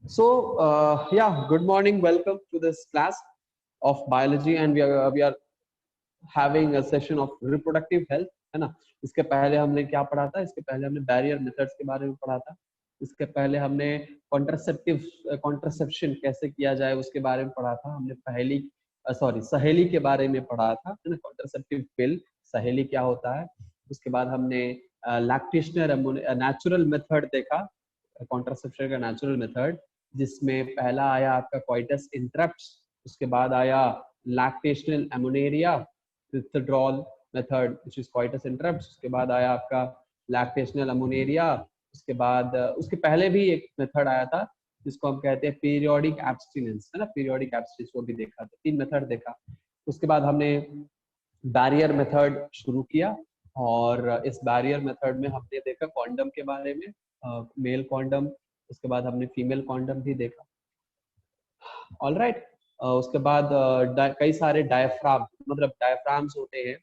Yeah, good morning. Welcome to this class of biology, and we are having a session of reproductive health, है ना। इसके पहले हमने क्या पढ़ा था? इसके पहले हमने बैरियर मेथड्स के बारे में पढ़ा था। इसके पहले हमने कॉन्ट्रासेप्शन कैसे किया जाए उसके बारे में पढ़ा था। हमने सहेली के बारे में पढ़ा था, है ना। कॉन्ट्रासेप्टिव पिल, सहेली क्या होता है। उसके बाद हमने लैक्टेशनल नेचुरल मेथड देखा, कॉन्ट्रासेप्शन का नेचुरल मेथड, जिसमें पहला आया आपका कोइटस इंटरप्ट्स, उसके बाद आया lactational amenorrhoea withdrawal method which is coitus interrupts, उसके बाद आया आपका लैक्टेशनल एमोनेरिया, उसके बाद उसके पहले भी एक मेथड आया था जिसको हम कहते हैं पीरियोडिक एब्स्टिनेंस, है ना। पीरियोडिक एब्स्टिनेंस को भी देखा था, 3 मेथड देखा। उसके बाद हमने बैरियर मेथड शुरू किया, और इस बैरियर मेथड में हमने देखा कॉन्डम के बारे में, मेल कॉन्डम, उसके बाद हमने फीमेल कॉन्डम भी देखा। ऑलराइट, उसके बाद कई सारे डायफ्राम, मतलब डायफ्राम्स होते हैं,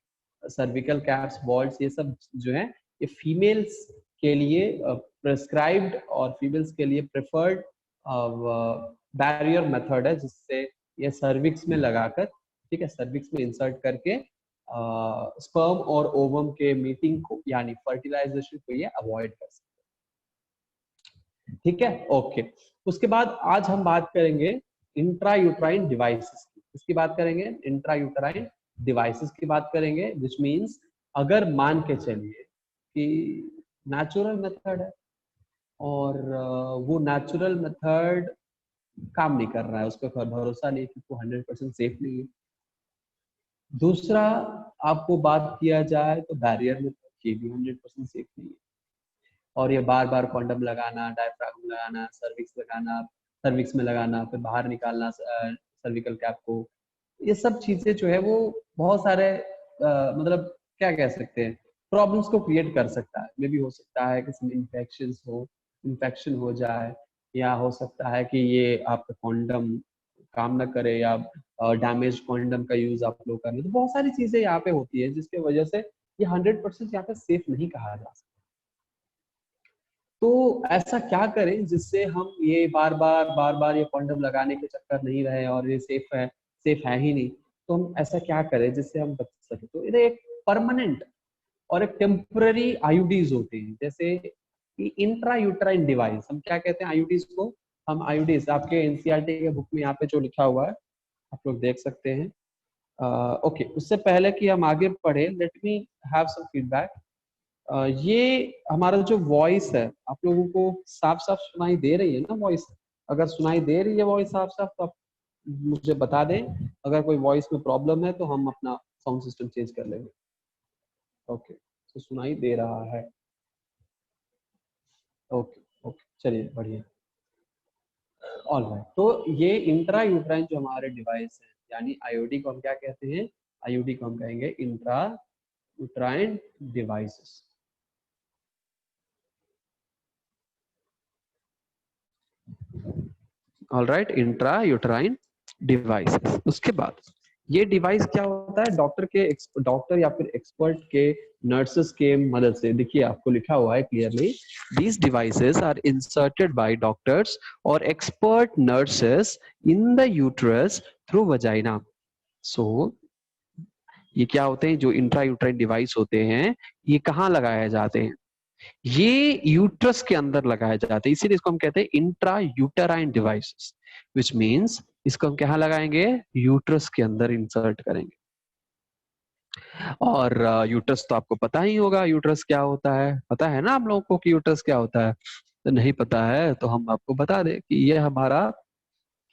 सर्विकल कैप्स, वॉल्स, ये सब जो है ये फीमेल्स के लिए प्रिस्क्राइब्ड और फीमेल्स के लिए प्रेफर्ड बैरियर मेथड है, जिससे ये सर्विक्स में लगाकर, ठीक है, सर्विक्स में इंसर्ट करके स्पर्म और ओवम के मीटिंग को यानी फर्टिलाइजेशन को ये अवॉइड कर सकते हैं, ठीक है। ओके, उसके बाद आज हम बात करेंगे इंट्रायूट्राइन डिवाइसेस की। इसकी बात करेंगे, इंट्रायूट्राइन डिवाइसेस की बात करेंगे, विच मींस अगर मान के चलिए कि नेचुरल मेथड है और वो नेचुरल मेथड काम नहीं कर रहा है, उसको भरोसा नहीं कि वो 100% सेफ नहीं है। दूसरा आपको बात किया जाए तो बैरियर मेथड ये भी 100% सेफ नहीं है, और ये बार बार कॉन्डम लगाना, डायफ्राम लगाना, सर्विक्स में लगाना, फिर बाहर निकालना सर्विकल कैप को, ये सब चीजें जो है वो बहुत सारे मतलब क्या कह सकते हैं, प्रॉब्लम्स को क्रिएट कर सकता है। मे भी हो सकता है कि इन्फेक्शन हो जाए, या हो सकता है कि ये आपका कॉन्डम काम न करे, या डैमेज कॉन्डम का यूज आप लोग करें। तो बहुत सारी चीजें यहाँ पे होती है जिसके वजह से ये 100% यहाँ पे सेफ नहीं कहा जा सकता। तो ऐसा क्या करें जिससे हम ये बार बार ये कॉन्डम लगाने के चक्कर नहीं रहे, और ये सेफ है ही नहीं। तो हम ऐसा क्या करें जिससे हम बच सके? तो इधर एक परमानेंट और एक टेम्पररी आईयूडीज होते हैं, जैसे कि इंट्रायूट्राइन डिवाइस। हम क्या कहते हैं आईयूडीज को? हम आईयूडीज, आपके एनसीईआरटी के बुक में यहाँ पे जो लिखा हुआ है आप लोग देख सकते हैं। ओके, उससे पहले कि हम आगे पढ़े, let me have some feedback. ये हमारा जो वॉइस है आप लोगों को साफ साफ सुनाई दे रही है ना वॉइस? अगर सुनाई दे रही है वॉइस साफ साफ तो आप मुझे बता दें। अगर कोई वॉइस में प्रॉब्लम है तो हम अपना साउंड सिस्टम चेंज कर लेंगे। ओके, तो सुनाई दे रहा है। ओके ओके, चलिए बढ़िया। ऑलराइट, तो ये इंट्रायूट्राइन जो हमारे डिवाइस है, यानी आईयूडी को हम क्या कहते हैं? आईयूडी को हम कहेंगे intrauterine devices. Alright, intrauterine devices. उसके बाद ये डिवाइस क्या होता है? डॉक्टर या फिर एक्सपर्ट के, नर्सेस के मदद से, देखिए आपको लिखा हुआ है clearly, these devices are inserted by doctors और expert nurses in the uterus through vagina. So ये क्या होते हैं? जो इंट्रायूट्राइन डिवाइस होते हैं ये कहाँ लगाए जाते हैं? ये यूट्रस के अंदर लगाए जाते हैं, इसीलिए इसको हम कहते हैं intra uterine devices, which means इसको हम कहाँ लगाएंगे? यूट्रस के अंदर इंसर्ट करेंगे। और यूट्रस तो आपको पता ही होगा, यूट्रस क्या होता है? पता है ना आप लोगों को कि यूट्रस क्या होता है? तो नहीं पता है तो हम आपको बता दें कि ये हमारा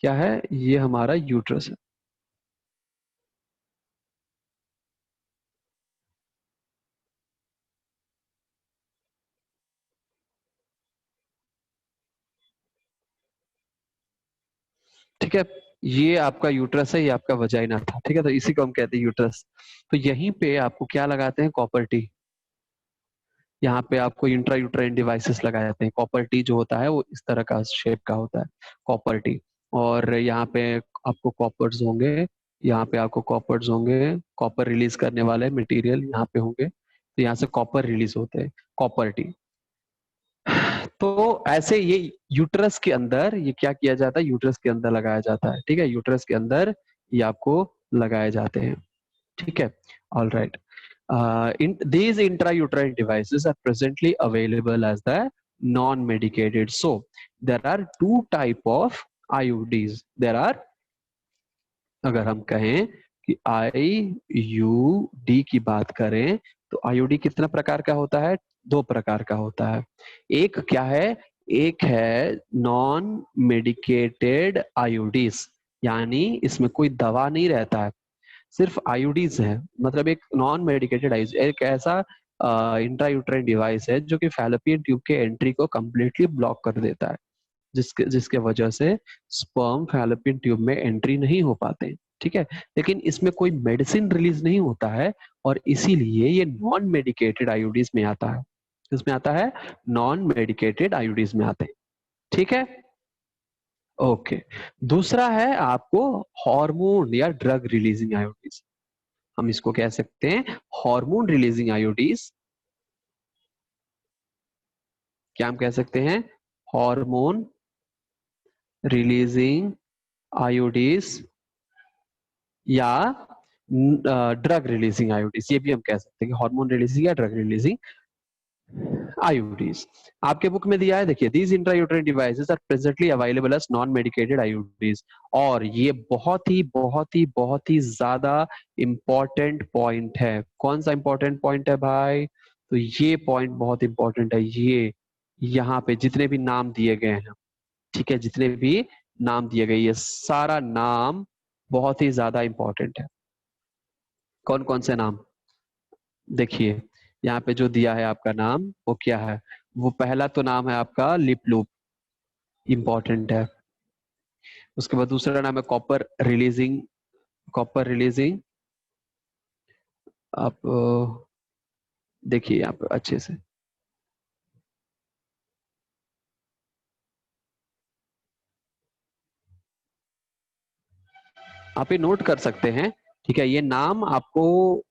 क्या है, ये हमारा यूट्रस है। ठीक है, ये आपका यूट्रस है, ये आपका वजाइना था, ठीक है। तो इसी को हम कहते हैं यूट्रस। तो यहीं पे आपको क्या लगाते हैं? Copper T. यहाँ पे आपको इंट्रायूट्राइन डिवाइसेस लगाए जाते हैं। कॉपर टी जो होता है वो इस तरह का शेप का होता है, कॉपर टी। और यहाँ पे आपको कॉपर्स होंगे, यहाँ पे आपको कॉपर्स होंगे, कॉपर रिलीज करने वाले मटेरियल यहाँ पे होंगे, तो यहाँ से कॉपर रिलीज होते हैं, कॉपर टी। तो ऐसे ये यूट्रस के अंदर ये क्या किया जाता है, यूट्रस के अंदर लगाया जाता है, ठीक है, यूट्रस के अंदर ये आपको लगाए जाते हैं, ठीक है। All right, in these intrauterine devices are presently available as the non-medicated. So there are two type of IUDs. There are, अगर हम कहें कि IUD की बात करें तो IUD कितना प्रकार का होता है, दो प्रकार का होता है। एक क्या है, एक है नॉन मेडिकेटेड IUDs, यानी इसमें कोई दवा नहीं रहता है, सिर्फ आईयूडीज है। मतलब एक नॉन मेडिकेटेड आईयूड एक ऐसा इंट्रायूट्राइन डिवाइस है जो कि फैलोपियन ट्यूब के एंट्री को कंप्लीटली ब्लॉक कर देता है, जिसके जिसके वजह से स्पर्म फैलोपियन ट्यूब में एंट्री नहीं हो पाते, ठीक है। लेकिन इसमें कोई मेडिसिन रिलीज नहीं होता है और इसीलिए ये नॉन मेडिकेटेड आईयूडीज में आता है। इसमें आता है नॉन मेडिकेटेड आईयूडीज में आते हैं, ठीक है। ओके, दूसरा है आपको हार्मोन या ड्रग रिलीजिंग आईयूडीज। हम इसको कह सकते हैं हार्मोन रिलीजिंग आईयूडीज। क्या हम कह सकते हैं, हार्मोन रिलीजिंग आईयूडीज या ड्रग रिलीजिंग आईयूडीज, ये भी हम कह सकते हैं कि हार्मोन रिलीजिंग या ड्रग रिलीजिंग आईयूडीज। आपके बुक में दिया है, देखिए, these intrauterine devices are presently available as non medicated IUDs. और ये बहुत ही ज्यादा इंपॉर्टेंट पॉइंट है। कौन सा इंपॉर्टेंट पॉइंट है भाई, तो ये पॉइंट बहुत इंपॉर्टेंट है। ये यहाँ पे जितने भी नाम दिए गए हैं, ठीक है, जितने भी नाम दिए गए, ये सारा नाम बहुत ही ज्यादा इंपॉर्टेंट है। कौन कौन से नाम, देखिए यहाँ पे जो दिया है आपका नाम वो क्या है, वो पहला तो नाम है आपका लिप लूप, इंपॉर्टेंट है। उसके बाद दूसरा नाम है कॉपर रिलीजिंग, कॉपर रिलीजिंग। आप देखिए यहाँ पे अच्छे से, आप ये नोट कर सकते हैं, ठीक है। ये नाम आपको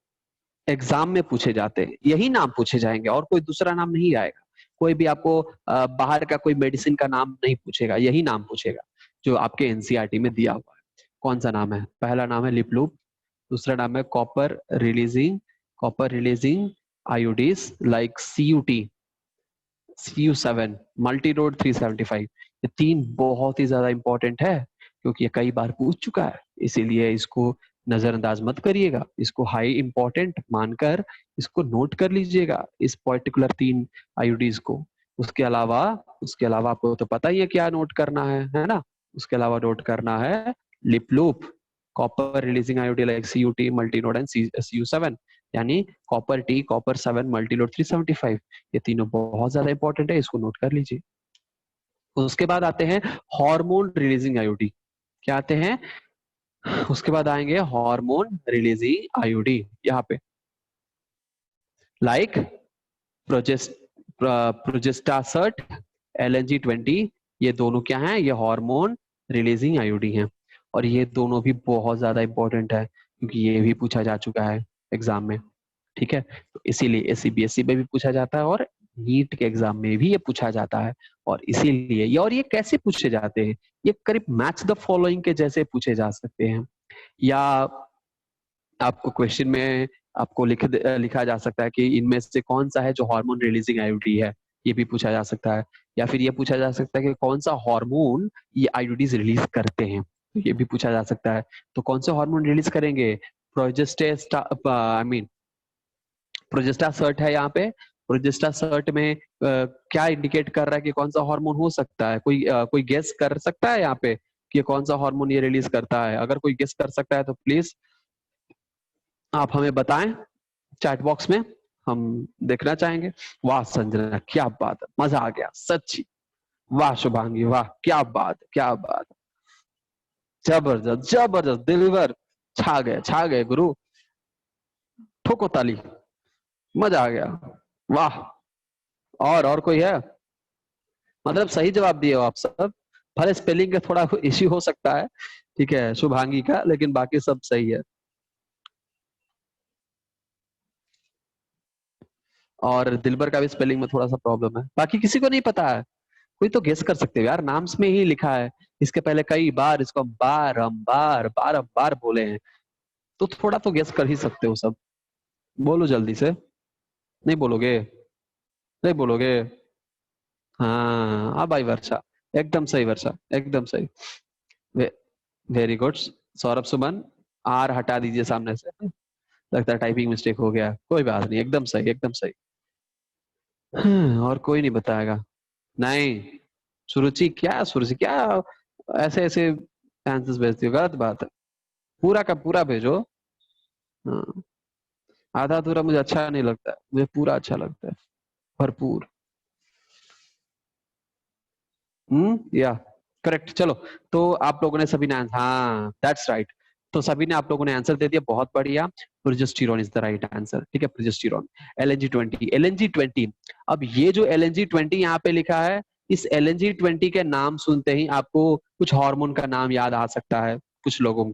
एग्जाम में पूछे जाते हैं, यही नाम पूछे जाएंगे और कोई दूसरा नाम नहीं आएगा। कोई भी आपको बाहर का कोई मेडिसिन का नाम नहीं पूछेगा, यही नाम पूछेगा जो आपके एनसीईआरटी में दिया हुआ है। कौन सा नाम है, पहला नाम है लिप लूप, दूसरा नाम है copper releasing IUDs like CUT, CU7, multi road 375। ये तीन बहुत ही ज्यादा इंपॉर्टेंट है क्योंकि ये कई बार पूछ चुका है, इसीलिए इसको नजरअंदाज मत करिएगा, इसको हाई इंपॉर्टेंट मानकर इसको नोट कर लीजिएगा, इस पर्टिकुलर तीन आईयूडीज को। उसके अलावा आपको तो पता ही है क्या नोट करना है ना। उसके अलावा नोट करना है lip loop, copper releasing आयोडी like CUT, multi node and CU7, यानी copper T, copper 7, multi node 375। ये तीनों बहुत ज्यादा इंपॉर्टेंट है, इसको नोट कर लीजिए। उसके बाद आते हैं हार्मोन रिलीजिंग आयोडी। क्या आते हैं, उसके बाद आएंगे हार्मोन रिलीजिंग आयोडी, यहाँ पे लाइक प्रोजेस्ट प्रोजेस्टासर्ट, LNG-20। ये दोनों क्या हैं, ये हार्मोन रिलीजिंग आयोडी हैं और ये दोनों भी बहुत ज्यादा इंपॉर्टेंट है क्योंकि ये भी पूछा जा चुका है एग्जाम में, ठीक है। तो इसीलिए CBSE में भी पूछा जाता है और नीट के एग्जाम में भी ये पूछा जाता है। और इसीलिए ये कैसे पूछे जाते हैं, ये करीब मैच द फॉलोइंग के जैसे पूछे जा सकते हैं, या आपको क्वेश्चन में आपको लिखा जा सकता है कि इनमें से कौन सा है जो हार्मोन रिलीजिंग आईयूडी है, ये भी पूछा जा सकता है। या फिर ये पूछा जा सकता है कि कौन सा हार्मोन ये आईयूडीज रिलीज करते हैं, तो ये भी पूछा जा सकता है। तो कौन से हार्मोन रिलीज करेंगे, प्रोजेस्टेस्टा आई मीन प्रोजेस्टासर्ट है यहाँ पे। प्रोजेस्टासर्ट में क्या इंडिकेट कर रहा है कि कौन सा हार्मोन हो सकता है, कोई गेस कर सकता है यहाँ पे कि कौन सा हार्मोन ये रिलीज करता है। अगर कोई गेस कर सकता है तो प्लीज आप हमें बताएं चैट बॉक्स में, हम देखना चाहेंगे। वाह संजना, क्या बात है, मजा आ गया सच्ची। वाह शुभांगी, वाह, क्या बात, क्या बात, जबरदस्त जबरदस्त, दिलवर, छा गए गुरु, ठोको ताली, मजा आ गया, वाह। और कोई है, मतलब सही जवाब दिए हो आप सब, भले स्पेलिंग का थोड़ा इश्यू हो सकता है, ठीक है, शुभांगी का, लेकिन बाकी सब सही है। और दिलबर का भी स्पेलिंग में थोड़ा सा प्रॉब्लम है, बाकी किसी को नहीं पता है। कोई तो गेस कर सकते हो यार, नाम्स में ही लिखा है, इसके पहले कई बार इसको बार बोले हैं, तो थोड़ा तो गेस कर ही सकते हो सब। बोलो जल्दी से। नहीं बोलोगे? नहीं बोलोगे? हाँ भाई वर्षा, एकदम सही वर्षा, एकदम सही। वे, वेरी गुड। सौरभ सुमन, आर हटा दीजिए सामने से, लगता है टाइपिंग मिस्टेक हो गया, कोई बात नहीं, एकदम सही, एकदम सही। और कोई नहीं बताएगा? नहीं। सुरुचि क्या, सुरुचि क्या, ऐसे ऐसे आंसर्स भेजती हो, गलत बात है। पूरा का पूरा भेजो। हाँ, आधा अधूरा मुझे अच्छा नहीं लगता है, मुझे पूरा अच्छा लगता है, भरपूर। या करेक्ट। चलो, तो आप लोगों ने सभी ने हाँ दैट्स राइट, तो सभी ने, आप लोगों ने आंसर दे दिया, बहुत बढ़िया। Progesterone is the right answer, ठीक है, प्रोजेस्टेरॉन। LNG-20, LNG-20। अब ये जो LNG-20 यहाँ पे लिखा है, इस LNG-20 के नाम सुनते ही आपको कुछ हार्मोन का नाम याद आ सकता है, कुछ लोगों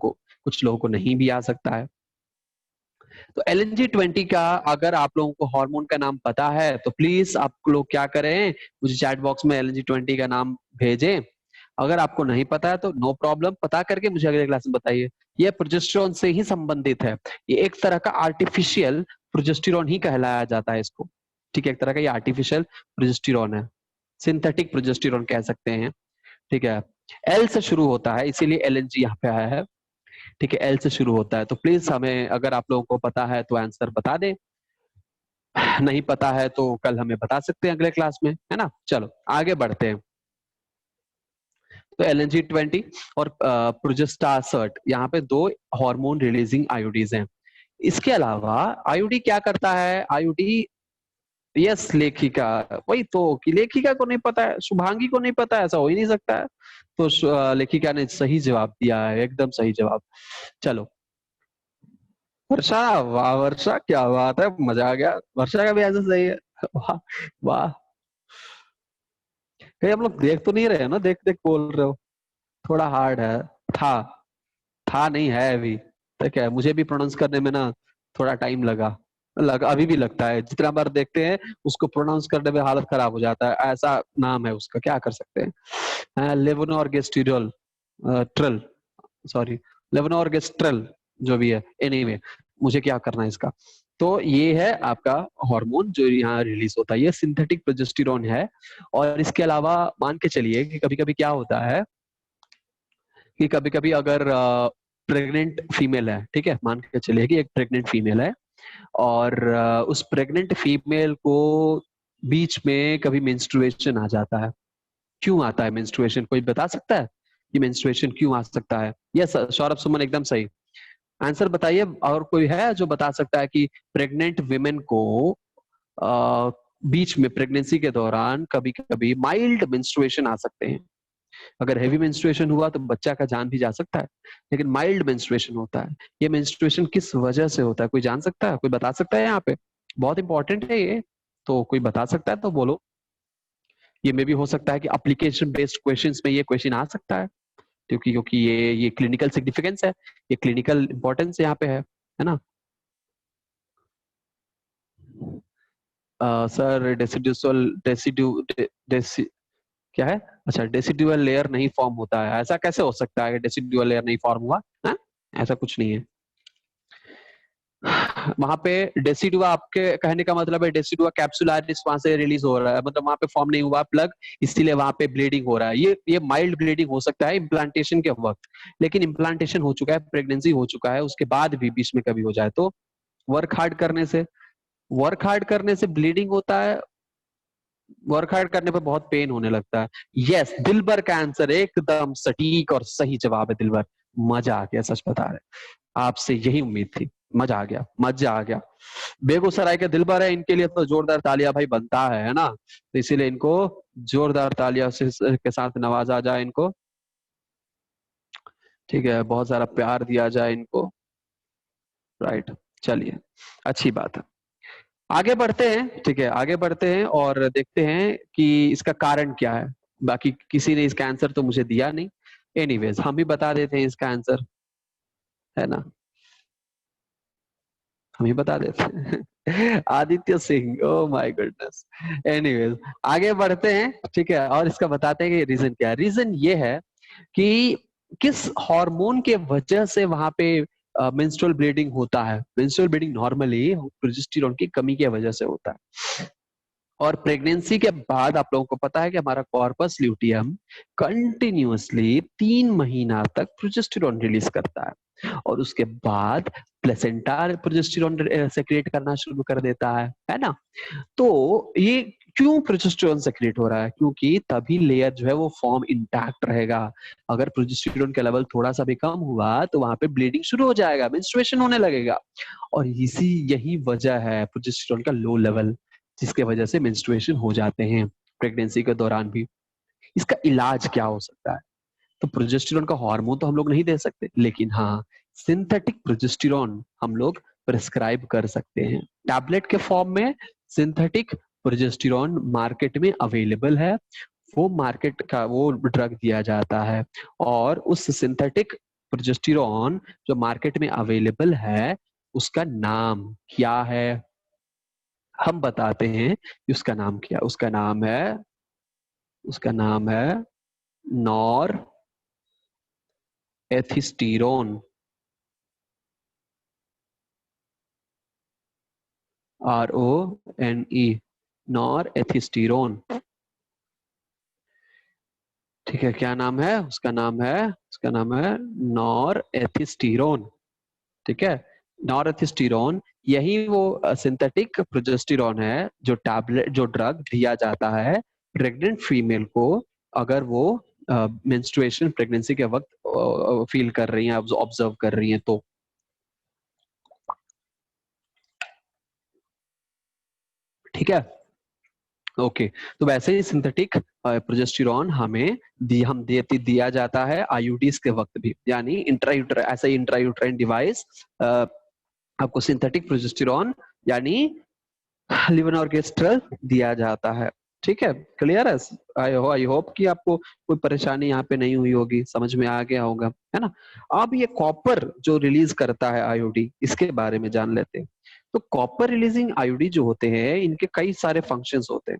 को नहीं भी आ सकता है। तो LNG-20 का अगर आप लोगों को हार्मोन का नाम पता है तो प्लीज आप लोग क्या करें, मुझे चैट बॉक्स में LNG-20 का नाम भेजें। अगर आपको नहीं पता है तो नो प्रॉब्लम, पता करके मुझे अगले क्लास में बताइए। ये प्रोजेस्टेरॉन से ही संबंधित है, ये एक तरह का आर्टिफिशियल प्रोजेस्टेरॉन ही कहलाया जाता है इसको, ठीक है, एक तरह का ये आर्टिफिशियल प्रोजेस्टेरॉन है, सिंथेटिक प्रोजेस्टेरॉन कह सकते हैं, ठीक है। एल से शुरू होता है इसीलिए LNG यहाँ पे आया है, ठीक है, एल से शुरू होता है। तो प्लीज हमें, अगर आप लोगों को पता है तो आंसर बता दें, नहीं पता है तो कल हमें बता सकते हैं अगले क्लास में, है ना। चलो आगे बढ़ते हैं। तो LNG-20 और प्रोजेस्टासर्ट, यहाँ पे दो हार्मोन रिलीजिंग आयोडीज हैं। इसके अलावा आयोडी क्या करता है, आयोडी, यस लेखिका, वही तो, कि लेखिका को नहीं पता है, शुभांगी को नहीं पता है, ऐसा हो ही नहीं सकता है। तो लेखिका ने सही जवाब दिया है, एकदम सही जवाब। चलो वर्षा, वाह वर्षा, क्या बात है, मजा आ गया, वर्षा का भी आंसर सही है। वाह वाह। कहीं हम लोग देख तो नहीं रहे हैं ना, देख देख बोल रहे हो? थोड़ा हार्ड है। था था नहीं है अभी, ठीक है, मुझे भी प्रोनाउंस करने में ना थोड़ा टाइम अभी भी लगता है, जितना बार देखते हैं उसको प्रोनाउंस करने में हालत खराब हो जाता है, ऐसा नाम है उसका, क्या कर सकते हैं। लेवोनोर्गेस्ट्रियल ट्रल, सॉरी, लेवोनोर्गेस्ट्रल, जो भी है, एनीवे मुझे क्या करना है इसका। तो ये है आपका हार्मोन जो यहाँ रिलीज होता है, ये सिंथेटिक प्रोजेस्टेरॉन है। और इसके अलावा मान के चलिए कि कभी कभी क्या होता है, कि कभी कभी अगर प्रेग्नेंट फीमेल है, ठीक है, मान के चलिए कि एक प्रेग्नेंट फीमेल है, और उस प्रेग्नेंट फीमेल को बीच में कभी मेंस्ट्रुएशन आ जाता है। क्यों आता है मेंस्ट्रुएशन, कोई बता सकता है कि मेंस्ट्रुएशन क्यों आ सकता है? यस सौरभ सुमन, एकदम सही आंसर बताइए। और कोई है जो बता सकता है कि प्रेग्नेंट विमेन को आ, बीच में प्रेगनेंसी के दौरान कभी कभी माइल्ड मेंस्ट्रुएशन आ सकते हैं। अगर हेवी मेंस्ट्रुएशन हुआ तो बच्चा का जान भी जा सकता है, लेकिन माइल्ड मेंस्ट्रुएशन होता है। ये मेंस्ट्रुएशन किस वजह से होता है, कोई जान सकता है, कोई बता सकता है यहाँ पे? बहुत इंपॉर्टेंट है ये, तो कोई बता सकता है तो बोलो। ये मे भी हो सकता है कि एप्लीकेशन बेस्ड क्वेश्चंस में ये क्वेश्चन आ सकता है, क्योंकि क्योंकि ये क्लिनिकल सिग्निफिकेंस है, ये क्लिनिकल इंपॉर्टेंस यहाँ पे है ना। सर डेसिडुअल क्या है? अच्छा, डेसिडुअल लेयर नहीं फॉर्म होता है, ऐसा कैसे हो सकता है कि डेसिडुअल लेयर नहीं फॉर्म हुआ है? ऐसा कुछ नहीं है। वहां पे डेसिडुआ, आपके कहने का मतलब है डेसिडुआ कैप्सुलारिस वहां से रिलीज हो रहा है, मतलब वहां पे फॉर्म नहीं हुआ प्लग, इसीलिए वहां पे ब्लीडिंग हो रहा है। ये माइल्ड ब्लीडिंग हो सकता है इम्प्लांटेशन के वक्त, लेकिन इम्प्लांटेशन हो चुका है, प्रेगनेंसी हो चुका है, उसके बाद भी बीच में कभी हो जाए तो वर्क हार्ड करने से, वर्क हार्ड करने से ब्लीडिंग होता है, वर्क हार्ड करने पर बहुत पेन होने लगता है। यस, दिलबर का आंसर एकदम सटीक और सही जवाब है दिलबर। मजा आ गया, सच बता रहे, आपसे यही उम्मीद थी। मजा आ गया, मजा आ गया। बेगूसराय के दिलबर है, इनके लिए तो जोरदार तालियां भाई बनता है ना, तो इसीलिए इनको जोरदार तालियां से के साथ नवाजा जाए इनको, ठीक है, बहुत सारा प्यार दिया जाए इनको, राइट। चलिए, अच्छी बात है, आगे बढ़ते हैं, ठीक है, आगे बढ़ते हैं और देखते हैं कि इसका कारण क्या है। बाकी किसी ने इसका आंसर तो मुझे दिया नहीं, एनीवेज हम भी बता देते हैं इसका आंसर, है ना। हम ही बता देते हैं। Aditya Singh, oh my goodness. Anyways, आगे बढ़ते हैं, ठीक है, और इसका बताते हैं कि रीजन क्या है। रीजन ये है कि किस हार्मोन के वजह से वहां पे मेंस्ट्रुअल ब्लीडिंग होता है। मेंस्ट्रुअल ब्लीडिंग नॉर्मली प्रोजेस्टेरोन की कमी की वजह से होता है। और प्रेगनेंसी के बाद आप लोगों को पता है कि हमारा कॉर्पस ल्यूटियम कंटिन्यूअसली 3 महीना तक प्रोजेस्टेरोन रिलीज करता है, और उसके बाद प्लेसेंटा प्रोजेस्टेरोन सेक्रेट करना शुरू कर देता है ना। तो ये क्यों प्रोजेस्टेरोन सेक्रेट हो रहा है? क्योंकि तभी लेयर जो है वो फॉर्म इंटैक्ट रहेगा। अगर प्रोजेस्टेरोन का लेवल थोड़ा सा भी कम हुआ तो वहां पे ब्लीडिंग शुरू हो जाएगा, मेंस्ट्रुएशन होने लगेगा। और यही वजह है प्रोजेस्टेरोन का लो लेवल, जिसके वजह से मेंस्ट्रुएशन हो जाते हैं प्रेगनेंसी के दौरान भी। इसका इलाज क्या हो सकता है? तो प्रोजेस्टेरोन का हार्मोन तो हम लोग नहीं दे सकते, लेकिन हाँ, सिंथेटिक प्रोजेस्टेरोन हम लोग प्रिस्क्राइब कर सकते हैं टैबलेट के फॉर्म में। सिंथेटिक प्रोजेस्टेरोन मार्केट में अवेलेबल है। वो मार्केट का वो ड्रग दिया जाता है, और उस सिंथेटिक प्रोजेस्टेरोन जो मार्केट में अवेलेबल है, उसका नाम क्या है? हम बताते हैं कि उसका नाम क्या। उसका नाम है norethisterone. RONE, norethisterone. ठीक है, क्या नाम है उसका नाम है नॉर एथिस्टीरोन। ठीक है, नॉर एथिस्टीरोन, यही वो सिंथेटिक प्रोजेस्टेरोन है जो टैबलेट, जो ड्रग दिया जाता है प्रेग्नेंट फीमेल को, अगर वो मेंस्ट्रुएशन प्रेगनेंसी के वक्त फील कर रही हैं, ऑब्जर्व कर रही हैं तो। ठीक है, ओके। तो वैसे ही सिंथेटिक प्रोजेस्टेरोन हमें दिया जाता है आईयूडीज के वक्त भी, यानी इंट्रायूटर, ऐसा ही इंट्रायूटराइन डिवाइस आपको सिंथेटिक प्रोजेस्टेरोन यानी लिवोनॉर्केस्ट्रल दिया जाता है। ठीक है, क्लियर है? आई होप कि आपको कोई परेशानी यहाँ पे नहीं हुई होगी, समझ में आ गया होगा, है ना। अब ये कॉपर जो रिलीज करता है आईओडी, इसके बारे में जान लेते हैं। तो कॉपर रिलीजिंग आईओडी जो होते हैं, इनके कई सारे फंक्शंस होते हैं।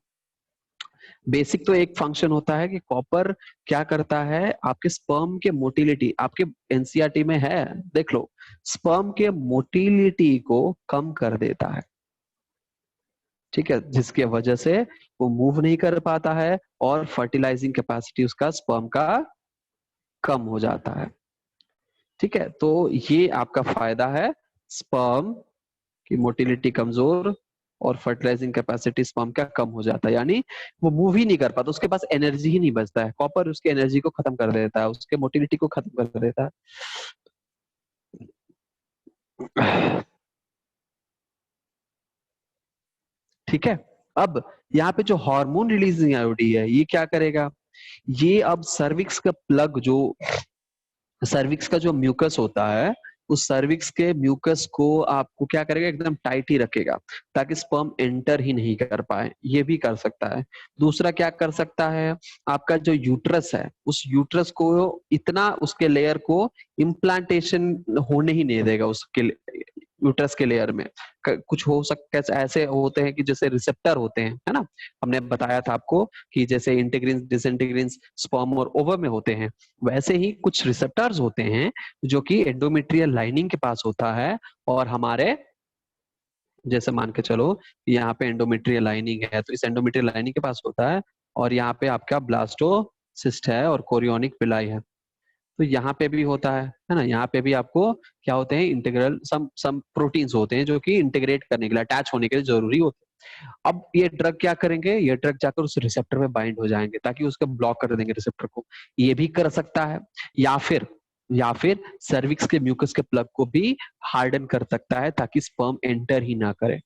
बेसिक तो एक फंक्शन होता है कि कॉपर क्या करता है, आपके स्पर्म के मोटिलिटी, आपके एनसीईआरटी में है, देख लो, स्पर्म के मोटिलिटी को कम कर देता है। ठीक है, जिसके वजह से वो मूव नहीं कर पाता है, और फर्टिलाइजिंग कैपेसिटी उसका स्पर्म का कम हो जाता है। ठीक है, तो ये आपका फायदा है, स्पर्म की मोटिलिटी कमजोर और फर्टिलाइजिंग कैपेसिटी स्पर्म का कम हो जाता है, यानी वो मूव ही नहीं कर पाता, उसके पास एनर्जी ही नहीं बचता है। कॉपर उसकी एनर्जी को खत्म कर देता है, उसके मोटिलिटी को खत्म कर देता है। ठीक है, अब यहाँ पे जो हार्मोन रिलीजिंग आयोडी है, ये क्या करेगा? ये अब सर्विक्स का प्लग, जो सर्विक्स का जो म्यूकस होता है, उस सर्विक्स के म्यूकस को आपको क्या करेगा, एकदम टाइट ही रखेगा, ताकि स्पर्म एंटर ही नहीं कर पाए। ये भी कर सकता है। दूसरा क्या कर सकता है, आपका जो यूट्रस है, उस यूट्रस को इतना, उसके लेयर को इम्प्लांटेशन होने ही नहीं देगा, उसके यूट्रस के लेयर में। कुछ हो सकता है, ऐसे होते हैं कि जैसे रिसेप्टर होते हैं, है ना। हमने बताया था आपको कि जैसे इंटीग्रिन डिसइंटीग्रिन स्पर्म और ओवम में होते हैं, वैसे ही कुछ रिसेप्टर्स होते हैं जो कि एंडोमेट्रियल लाइनिंग के पास होता है। और हमारे, जैसे मान के चलो, यहाँ पे एंडोमेट्रियल लाइनिंग है, तो इस एंडोमेट्रियल लाइनिंग के पास होता है, और यहाँ पे आपका ब्लास्टोसिस्ट है और कोरियोनिक पिलाई है। तो यहाँ पे भी होता है ना। यहाँ पे भी आपको क्या होते हैं, इंटीग्रल सम प्रोटीन्स होते हैं जो कि इंटीग्रेट करने के लिए, अटैच होने के लिए जरूरी होते हैं। अब ये ड्रग क्या करेंगे, ये ड्रग जाकर उस रिसेप्टर में बाइंड हो जाएंगे, ताकि उसको ब्लॉक कर देंगे रिसेप्टर को। ये भी कर सकता है। या फिर सर्विक्स के म्यूकस के प्लग को भी हार्डन कर सकता है, ताकि स्पर्म एंटर ही ना करे।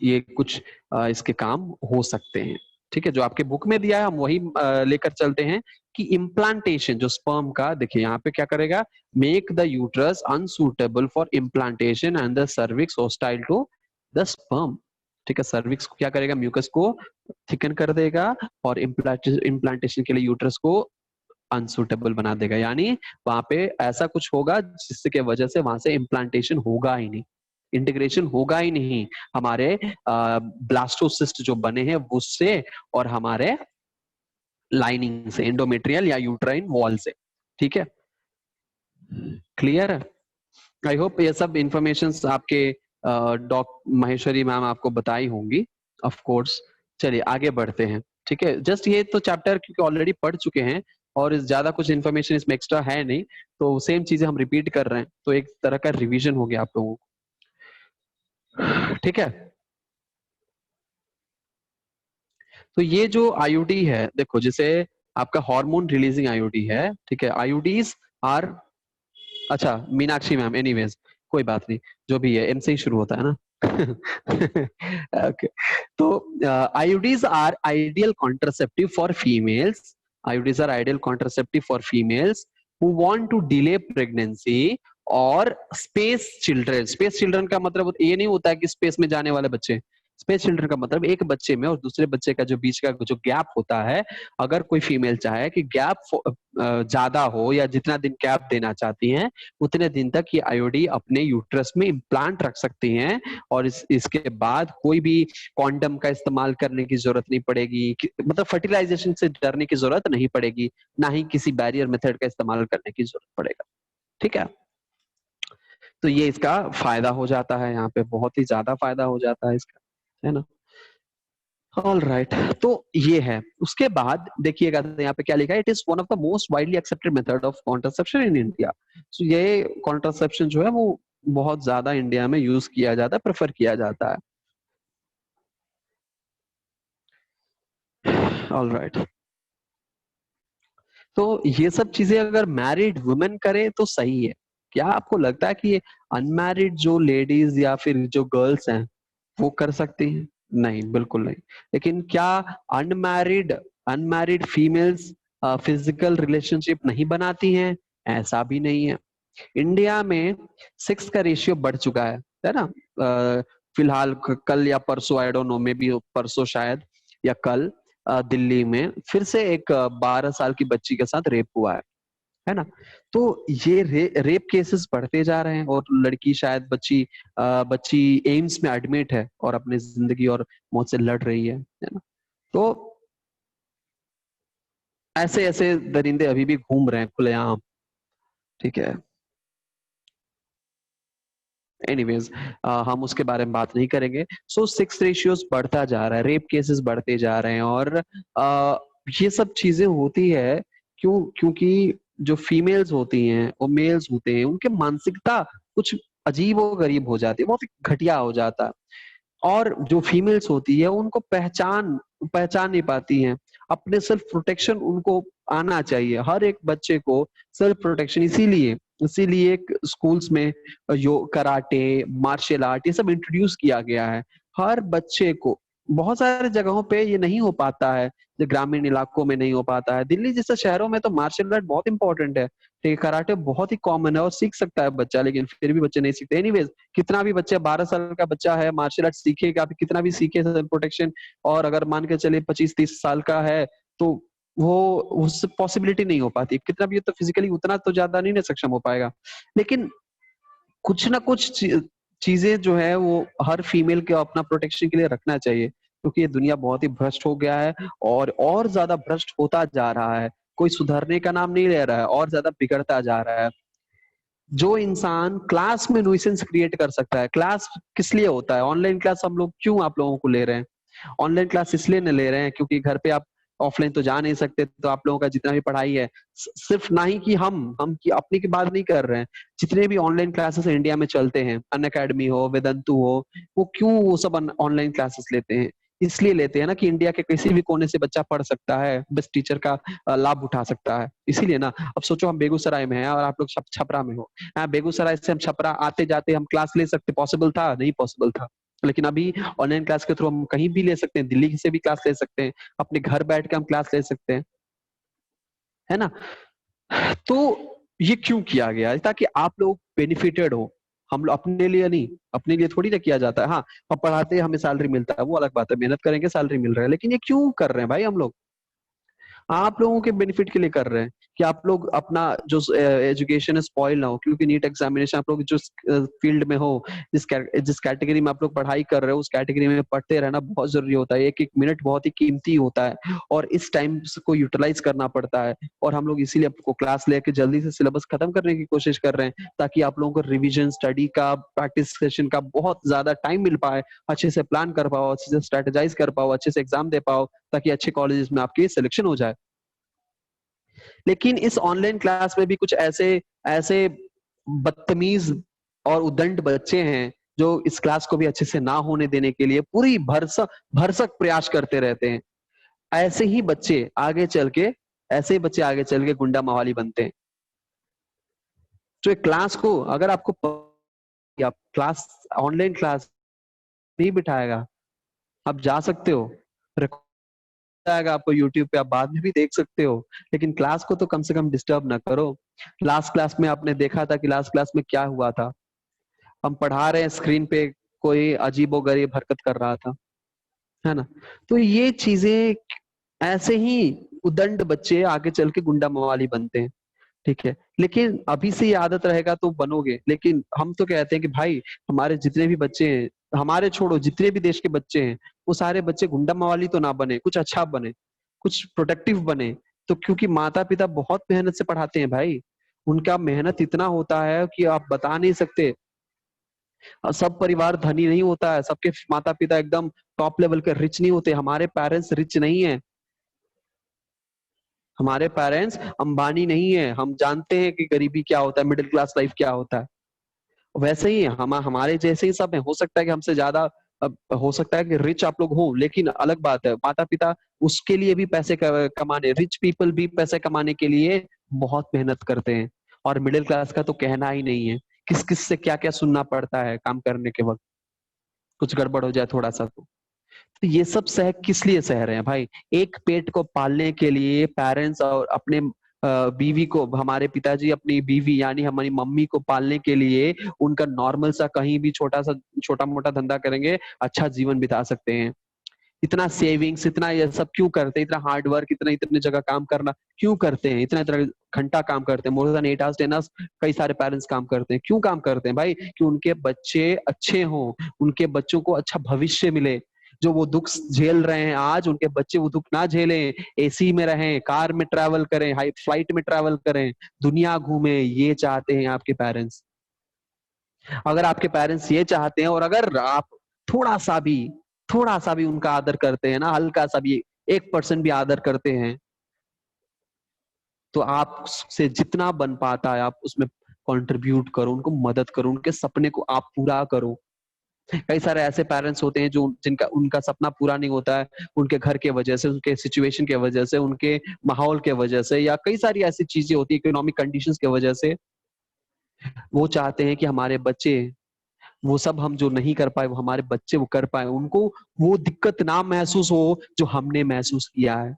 ये कुछ इसके काम हो सकते हैं। ठीक है, जो आपके बुक में दिया है हम वही लेकर चलते हैं, कि इम्प्लांटेशन जो स्पर्म का, देखिए यहाँ पे क्या करेगा, make the uterus unsuitable for implantation and the cervix hostile to the sperm. ठीक है, सर्विक्स को क्या करेगा, म्यूकस को थिकन कर देगा, और इम्प्लांटेशन के लिए यूट्रस को अनसूटेबल बना देगा, यानी वहां पे ऐसा कुछ होगा जिसके वजह से वहां से इम्प्लांटेशन होगा ही नहीं। इंटीग्रेशन होगा ही नहीं हमारे ब्लास्टोसिस्ट जो बने हैं उससे और हमारे लाइनिंग से, एंडोमेट्रियल या यूट्राइन वॉल से। ठीक है, क्लियर है? आई होप ये सब इंफॉर्मेशन आपके डॉक महेश्वरी मैम आपको बताई होंगी ऑफ कोर्स। चलिए आगे बढ़ते हैं। ठीक है, जस्ट ये तो चैप्टर क्योंकि ऑलरेडी पढ़ चुके हैं और इस ज्यादा कुछ इन्फॉर्मेशन इसमें एक्स्ट्रा है नहीं, तो सेम चीजें हम रिपीट कर रहे हैं, तो एक तरह का रिवीजन हो गया आप लोगों को। ठीक है, तो ये जो आईयूडी है, देखो जैसे आपका हार्मोन रिलीजिंग आईयूडी है। ठीक है, आईयूडीज आर, अच्छा मीनाक्षी मैम, एनीवेज कोई बात नहीं, जो भी है एम से ही शुरू होता है ना। ओके, तो IUDs are ideal contraceptive for females. IUDs are ideal contraceptive for females who want to delay pregnancy और स्पेस चिल्ड्रन। स्पेस चिल्ड्रन का मतलब ये नहीं होता है कि स्पेस में जाने वाले बच्चे। स्पेस चिल्ड्रन का मतलब एक बच्चे में और दूसरे बच्चे का जो बीच का जो गैप होता है, अगर कोई फीमेल चाहे कि गैप ज्यादा हो या जितना दिन गैप देना चाहती हैं उतने दिन तक ये आईओडी अपने यूट्रस में इम्प्लांट रख सकती हैं और इसके बाद कोई भी कॉन्डम का इस्तेमाल करने की जरूरत नहीं पड़ेगी, मतलब फर्टिलाइजेशन से डरने की जरूरत नहीं पड़ेगी, ना ही किसी बैरियर मेथड का इस्तेमाल करने की जरूरत पड़ेगा। ठीक है, तो ये इसका फायदा हो जाता है, यहाँ पे बहुत ही ज्यादा फायदा हो जाता है इसका, है ना। ऑल राइट, तो ये है। उसके बाद देखिएगा तो यहाँ पे क्या लिखा है, it is one of the most widely accepted method of contraception in India. तो ये कॉन्ट्रासेप्शन जो है वो बहुत ज्यादा इंडिया में यूज किया जाता है, प्रेफर किया जाता है। ऑल राइट, तो ये सब चीजें अगर मैरिड वुमेन करे तो सही है। क्या आपको लगता है कि ये अनमैरिड जो लेडीज या फिर जो गर्ल्स हैं वो कर सकती हैं? नहीं, बिल्कुल नहीं। लेकिन क्या unmarried unmarried females physical relationship नहीं बनाती हैं? ऐसा भी नहीं है। इंडिया में सेक्स का रेशियो बढ़ चुका है ना। फिलहाल कल या परसों, I don't know, may be परसों शायद या कल, दिल्ली में फिर से एक 12 साल की बच्ची के साथ रेप हुआ है ना। तो ये रेप केसेस बढ़ते जा रहे हैं और लड़की शायद बच्ची एम्स में एडमिट है और अपनी जिंदगी और मौत से लड़ रही है ना। तो ऐसे ऐसे दरिंदे अभी भी घूम रहे हैं खुलेआम। ठीक है, एनीवेज हम उसके बारे में बात नहीं करेंगे। सो सेक्स रेशियोज बढ़ता जा रहा है, रेप केसेस बढ़ते जा रहे हैं और ये सब चीजें होती है क्योंकि जो फीमेल्स होती हैं और मेल्स होते हैं उनके मानसिकता कुछ अजीब और गरीब हो जाती है, बहुत ही घटिया हो जाता है। और जो फीमेल्स होती है उनको पहचान पहचान नहीं पाती हैं। अपने सेल्फ प्रोटेक्शन उनको आना चाहिए, हर एक बच्चे को सेल्फ प्रोटेक्शन। इसीलिए इसीलिए स्कूल्स में यो कराटे, मार्शल आर्ट, ये सब इंट्रोड्यूस किया गया है हर बच्चे को। बहुत सारे जगहों पे ये नहीं हो पाता है, जो ग्रामीण इलाकों में नहीं हो पाता है। दिल्ली जैसे शहरों में तो मार्शल आर्ट बहुत इंपॉर्टेंट है, ठीक है, कराटे बहुत ही कॉमन है और सीख सकता है बच्चा, लेकिन फिर भी बच्चे नहीं सीखते। एनीवेज, कितना भी बच्चा 12 साल का बच्चा है मार्शल आर्ट सीखेगा, कितना भी सीखे सेल्फ प्रोटेक्शन, और अगर मान के चले 25-30 साल का है तो वो उससे पॉसिबिलिटी नहीं हो पाती। कितना भी तो फिजिकली उतना तो ज्यादा नहीं ना सक्षम हो पाएगा, लेकिन कुछ ना कुछ चीजें जो है वो हर फीमेल के अपना प्रोटेक्शन के लिए रखना चाहिए, क्योंकि ये दुनिया बहुत ही भ्रष्ट हो गया है और ज्यादा भ्रष्ट होता जा रहा है। कोई सुधरने का नाम नहीं ले रहा है और ज्यादा बिगड़ता जा रहा है। जो इंसान क्लास में न्यूसेंस क्रिएट कर सकता है, क्लास किस लिए होता है? ऑनलाइन क्लास हम लोग क्यों आप लोगों को ले रहे हैं? ऑनलाइन क्लास इसलिए नहीं ले रहे हैं क्योंकि घर पे आप ऑफलाइन तो जा नहीं सकते, तो आप लोगों का जितना भी पढ़ाई है, सिर्फ ना ही कि हम की अपनी की बात नहीं कर रहे हैं, जितने भी ऑनलाइन क्लासेस इंडिया में चलते हैं, अन अकेडमी हो, वेदंतु हो, वो क्यों वो सब ऑनलाइन क्लासेस लेते हैं? इसलिए लेते हैं ना कि इंडिया के किसी भी कोने से बच्चा पढ़ सकता है, बस टीचर का लाभ उठा सकता है, इसीलिए ना। अब सोचो हम बेगूसराय में हैं और आप लोग छपरा में हो। बेगूसराय से हम छपरा आते जाते हम क्लास ले सकते, पॉसिबल था? नहीं पॉसिबल था। लेकिन अभी ऑनलाइन क्लास के थ्रू हम कहीं भी ले सकते हैं, दिल्ली से भी क्लास ले सकते हैं, अपने घर बैठ के हम क्लास ले सकते हैं, है ना। तो ये क्यों किया गया है? ताकि आप लोग बेनिफिटेड हो। हम लोग अपने लिए नहीं, अपने लिए थोड़ी ना किया जाता है। हाँ, हम पढ़ाते हैं, हमें सैलरी मिलता है, वो अलग बात है, मेहनत करेंगे सैलरी मिल रहा है, लेकिन ये क्यों कर रहे हैं भाई हम लोग? आप लोगों के बेनिफिट के लिए कर रहे हैं कि आप लोग अपना जो एजुकेशन है स्पॉइल ना हो, क्योंकि नीट एग्जामिनेशन आप लोग जो फील्ड में हो, जिस कैटेगरी में आप लोग पढ़ाई कर रहे हो, उस कैटेगरी में पढ़ते रहना बहुत जरूरी होता है। एक एक मिनट बहुत ही कीमती होता है और इस टाइम को यूटिलाइज करना पड़ता है। और हम लोग इसीलिए आपको क्लास लेके जल्दी से सिलेबस खत्म करने की कोशिश कर रहे हैं, ताकि आप लोगों को रिविजन, स्टडी का, प्रैक्टिस सेशन का बहुत ज्यादा टाइम मिल पाए, अच्छे से प्लान कर पाओ, अच्छे से स्ट्रेटेजाइज कर पाओ, अच्छे से एग्जाम दे पाओ, ताकि अच्छे कॉलेजेस में आपकी सिलेक्शन हो जाए। लेकिन इस ऑनलाइन क्लास में भी कुछ ऐसे ऐसे बदतमीज और उदंड बच्चे हैं जो इस क्लास को भी अच्छे से ना होने देने के लिए पूरी भरसक भरसक प्रयास करते रहते हैं। ऐसे ही बच्चे आगे चल के ऐसे ही बच्चे आगे चल के गुंडा मवाली बनते हैं। तो एक क्लास को अगर आपको आप क्लास ऑनलाइन क्लास नहीं बिठाएगा, आप जा सकते हो, आएगा आपको यूट्यूब पे, आप बाद में भी देख सकते हो, लेकिन क्लास को तो कम से कम डिस्टर्ब ना करो। लास्ट क्लास में आपने देखा था कि लास्ट क्लास में क्या हुआ था। हम पढ़ा रहे हैं, स्क्रीन पे कोई अजीबोगरीब हरकत कर रहा था, है ना। तो ये चीजें, ऐसे ही उदंड बच्चे आगे चल के गुंडा मवाली बनते हैं, ठीक है। लेकिन अभी से ये आदत रहेगा तो बनोगे। लेकिन हम तो कहते हैं कि भाई हमारे जितने भी बच्चे हैं, हमारे छोड़ो जितने भी देश के बच्चे हैं, वो सारे बच्चे गुंडा मवाली तो ना बने, कुछ अच्छा बने, कुछ प्रोटेक्टिव बने। तो क्योंकि माता पिता बहुत मेहनत से पढ़ाते हैं भाई, उनका मेहनत इतना होता है कि आप बता नहीं सकते। सब परिवार धनी नहीं होता है, सबके माता पिता एकदम टॉप लेवल के रिच नहीं होते। हमारे पेरेंट्स रिच नहीं है, हमारे पेरेंट्स अंबानी नहीं है। हम जानते हैं कि गरीबी क्या होता है, मिडिल क्लास लाइफ क्या होता है। वैसे ही हम हमारे जैसे ही सब है। हो सकता है कि हमसे ज्यादा हो सकता है कि रिच आप लोग हो, लेकिन अलग बात है, माता पिता उसके लिए भी पैसे कमाने, रिच पीपल भी पैसे कमाने के लिए बहुत मेहनत करते हैं। और मिडिल क्लास का तो कहना ही नहीं है, किस किस से क्या क्या सुनना पड़ता है काम करने के वक्त, कुछ गड़बड़ हो जाए थोड़ा सा तो ये सब सह किस लिए सह रहे हैं भाई? एक पेट को पालने के लिए पेरेंट्स और अपने बीवी को, हमारे पिताजी अपनी बीवी यानी हमारी मम्मी को पालने के लिए उनका नॉर्मल सा कहीं भी छोटा मोटा धंधा करेंगे, अच्छा जीवन बिता सकते हैं। इतना सेविंग्स, इतना ये सब क्यों करते हैं? इतना हार्ड वर्क, इतना इतने जगह काम करना क्यों करते हैं? इतना इतना घंटा काम करते हैं, मोर देन 8 आवर्स 10 आवर्स कई सारे पेरेंट्स काम करते हैं। क्यों काम करते हैं भाई? कि उनके बच्चे अच्छे हों, उनके बच्चों को अच्छा भविष्य मिले। जो वो दुख झेल रहे हैं आज, उनके बच्चे वो दुख ना झेलें, एसी में रहें, कार में ट्रैवल करें, हाई फ्लाइट में ट्रैवल करें, दुनिया घूमें, ये चाहते हैं आपके पेरेंट्स। अगर आपके पेरेंट्स ये चाहते हैं, और अगर आप थोड़ा सा भी थोड़ा सा भी उनका आदर करते हैं ना, हल्का सा भी 1% भी आदर करते हैं, तो आप से जितना बन पाता है आप उसमें कंट्रीब्यूट करो, उनको मदद करो, उनके सपने को आप पूरा करो। कई सारे ऐसे पेरेंट्स होते हैं जो जिनका उनका सपना पूरा नहीं होता है, उनके घर के वजह से, उनके सिचुएशन के वजह से, उनके माहौल के वजह से, या कई सारी ऐसी चीजें होती है इकोनॉमिक कंडीशंस के वजह से। वो चाहते हैं कि हमारे बच्चे वो सब हम जो नहीं कर पाए वो हमारे बच्चे वो कर पाए, उनको वो दिक्कत ना महसूस हो जो हमने महसूस किया है,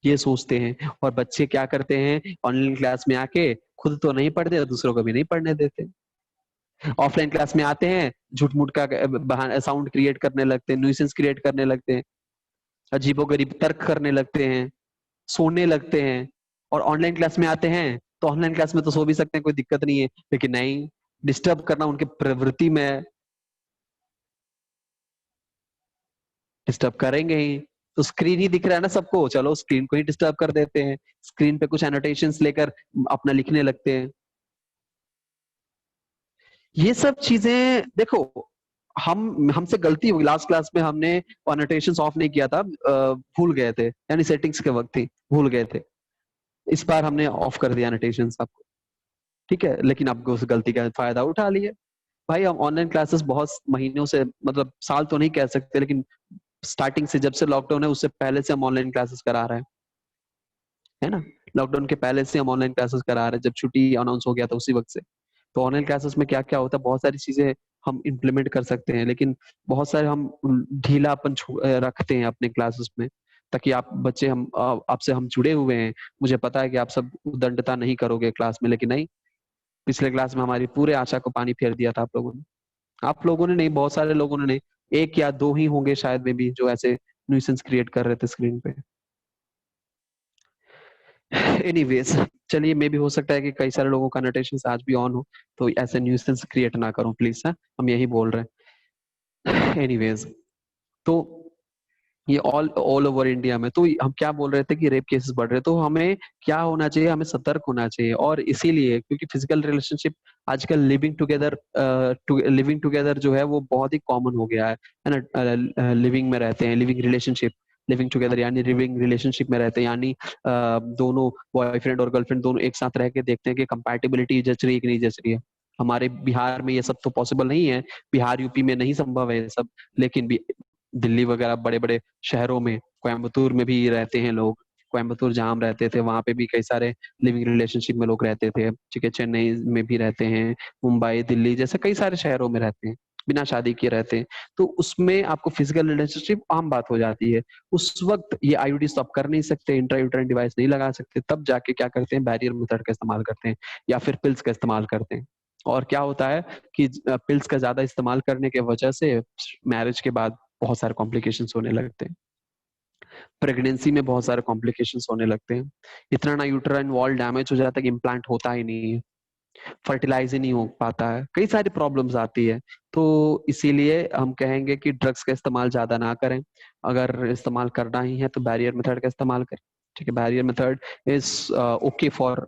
ये सोचते हैं। और बच्चे क्या करते हैं, ऑनलाइन क्लास में आके खुद तो नहीं पढ़ते, दूसरों को भी नहीं पढ़ने देते। ऑफलाइन क्लास में आते हैं, झूठ मूठ का बहाना साउंड क्रिएट करने लगते हैं, न्यूसेंस क्रिएट करने लगते हैं, अजीबोगरीब तर्क करने लगते हैं, सोने लगते हैं। और ऑनलाइन क्लास में आते हैं तो ऑनलाइन क्लास में तो सो भी सकते हैं, कोई दिक्कत नहीं है, लेकिन नहीं, डिस्टर्ब करना उनके प्रवृत्ति में है, डिस्टर्ब करेंगे ही। तो स्क्रीन ही दिख रहा है ना सबको, चलो स्क्रीन को ही डिस्टर्ब कर देते हैं, स्क्रीन पे कुछ एनोटेशंस लेकर अपना लिखने लगते हैं। ये सब चीजें देखो, हम हमसे गलती हुई, लास्ट क्लास में हमने एनोटेशंस ऑफ नहीं किया था, भूल गए थे, यानी सेटिंग्स के वक्त ही भूल गए थे। इस बार हमने ऑफ कर दिया एनोटेशंस आपको, ठीक है, लेकिन आपको उस गलती का फायदा उठा लिया। भाई हम ऑनलाइन क्लासेस बहुत महीनों से, मतलब साल तो नहीं कह सकते, लेकिन स्टार्टिंग से, जब से लॉकडाउन है उससे पहले से हम ऑनलाइन क्लासेस करा रहे हैं, है ना। लॉकडाउन के पहले से हम ऑनलाइन क्लासेस करा रहे हैं, जब छुट्टी अनाउंस हो गया था उसी वक्त से। तो ऑनलाइन क्लासेस में क्या क्या होता है, बहुत सारी चीजें हम इम्प्लीमेंट कर सकते हैं, लेकिन बहुत सारे हम ढीलापन रखते हैं अपने क्लासेस में, ताकि आप बच्चे, हम आपसे हम जुड़े हुए हैं, मुझे पता है कि आप सब उदंडता नहीं करोगे क्लास में, लेकिन नहीं, पिछले क्लास में हमारी पूरे आशा को पानी फेर दिया था आप लोगों ने। आप लोगों ने नहीं, बहुत सारे लोगों ने नहीं, एक या दो ही होंगे शायद में भी जो ऐसे न्यूसेंस क्रिएट कर रहे थे स्क्रीन पे। एनीवेज, चलिए, मे भी हो सकता है कि कई सारे लोगों का नोटेशन आज भी ऑन हो, तो ऐसे न्यूसेंस क्रिएट ना करो प्लीज। है, हम यही बोल रहे हैं। एनीवेज, तो ये ऑल ऑल ओवर इंडिया में, तो हम क्या बोल रहे थे कि रेप केसेस बढ़ रहे हैं, तो हमें क्या होना चाहिए, हमें सतर्क होना चाहिए। और इसीलिए क्योंकि फिजिकल रिलेशनशिप आजकल लिविंग टुगेदर जो है वो बहुत ही कॉमन हो गया है ना। लिविंग में रहते हैं, लिविंग रिलेशनशिप, लिविंग टुगेदर यानी लिविंग रिलेशनशिप में रहते हैं, यानी दोनों बॉयफ्रेंड और गर्लफ्रेंड दोनों एक साथ रह के देखते हैं कि कंपैटिबिलिटी जच रही है कि नहीं जच रही है। हमारे बिहार में ये सब तो पॉसिबल नहीं है, बिहार यूपी में नहीं संभव है ये सब, लेकिन भी दिल्ली वगैरह बड़े बड़े शहरों में, कोयम्बतूर में भी रहते हैं लोग। कोयम्बतूर जहाँ हम रहते थे वहां पे भी कई सारे लिविंग रिलेशनशिप में लोग रहते थे, ठीक है। चेन्नई में भी रहते हैं, मुंबई, दिल्ली जैसे कई सारे शहरों में रहते हैं, बिना शादी किए रहते हैं। तो उसमें आपको फिजिकल रिलेशनशिप आम बात हो जाती है। उस वक्त ये आईयूडी तो आप कर नहीं सकते, इंट्रायूटेराइन डिवाइस नहीं लगा सकते, तब जाके क्या करते हैं, बैरियर मेथड का इस्तेमाल करते हैं या फिर पिल्स का इस्तेमाल करते हैं। और क्या होता है कि पिल्स का ज्यादा इस्तेमाल करने के वजह से मैरिज के बाद बहुत सारे कॉम्प्लिकेशंस होने लगते हैं, प्रेगनेंसी में बहुत सारे कॉम्प्लिकेशंस होने लगते हैं, इतना ना यूटेराइन वॉल डैमेज हो जाता है कि इम्प्लांट होता ही नहीं है, फर्टिलाइज ही नहीं हो पाता है, कई सारी प्रॉब्लम्स आती है। तो इसीलिए हम कहेंगे कि ड्रग्स का इस्तेमाल ज्यादा ना करें, अगर इस्तेमाल करना ही है तो बैरियर मेथड का इस्तेमाल करें, ठीक है। Barrier method is okay for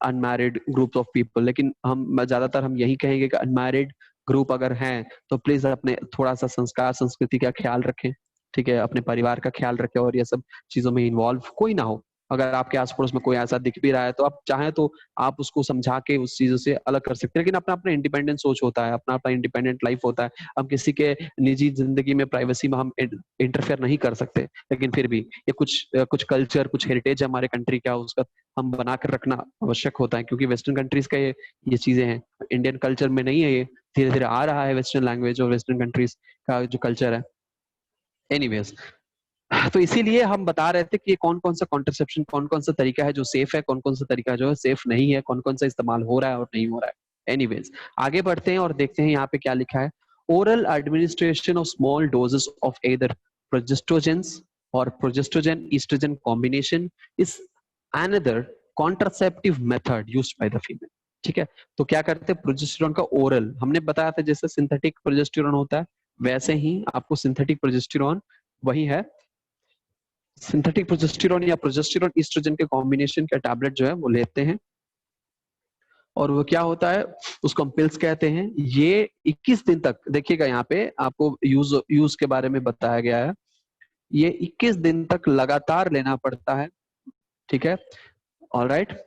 unmarried group of people, लेकिन हम ज्यादातर हम यही कहेंगे कि अनमैरिड ग्रुप अगर हैं तो प्लीज अपने थोड़ा सा संस्कार संस्कृति का ख्याल रखें, ठीक है, अपने परिवार का ख्याल रखें और ये सब चीजों में इन्वॉल्व कोई ना हो। अगर आपके आस पड़ोस में कोई ऐसा दिख भी रहा है तो आप चाहें तो आप उसको समझा के उस चीजों से अलग कर सकते हैं, लेकिन अपना अपना इंडिपेंडेंट सोच होता है, अपना अपना इंडिपेंडेंट लाइफ होता है। हम किसी के निजी जिंदगी में, प्राइवेसी में हम इंटरफेयर नहीं कर सकते, लेकिन फिर भी ये कुछ कल्चर, कुछ हेरिटेज हमारे कंट्री का, उसका हम बना कर रखना आवश्यक होता है, क्योंकि वेस्टर्न कंट्रीज का ये चीजें हैं, इंडियन कल्चर में नहीं है ये, धीरे धीरे आ रहा है वेस्टर्न लैंग्वेज और वेस्टर्न कंट्रीज का जो कल्चर है। एनीवेज, तो इसीलिए हम बता रहे थे कि कौन कौन सा कॉन्ट्रसेप्शन, कौन कौन सा तरीका है जो सेफ है, कौन कौन सा तरीका जो है सेफ नहीं है, कौन कौन सा इस्तेमाल हो रहा है और नहीं हो रहा है। एनीवेज, आगे बढ़ते हैं और देखते हैं यहाँ पे क्या लिखा है। Oral administration of small doses of either progestogens और progestogen estrogen combination is another contraceptive method used by the female, ठीक है। तो क्या करते हैं, प्रोजेस्टेरॉन का ओरल, हमने बताया था जैसे सिंथेटिक प्रोजेस्टेरॉन होता है वैसे ही आपको सिंथेटिक प्रोजेस्टेरॉन वही है, सिंथेटिक प्रोजेस्टेरॉन या प्रोजेस्टेरॉन ईस्ट्रोजन के कॉम्बिनेशन का टैबलेट जो है वो लेते हैं। और वो क्या होता है, उसको हम पिल्स कहते हैं। ये 21 दिन तक, देखिएगा यहाँ पे आपको यूज के बारे में बताया गया है, ये 21 दिन तक लगातार लेना पड़ता है, ठीक है। ऑलराइट,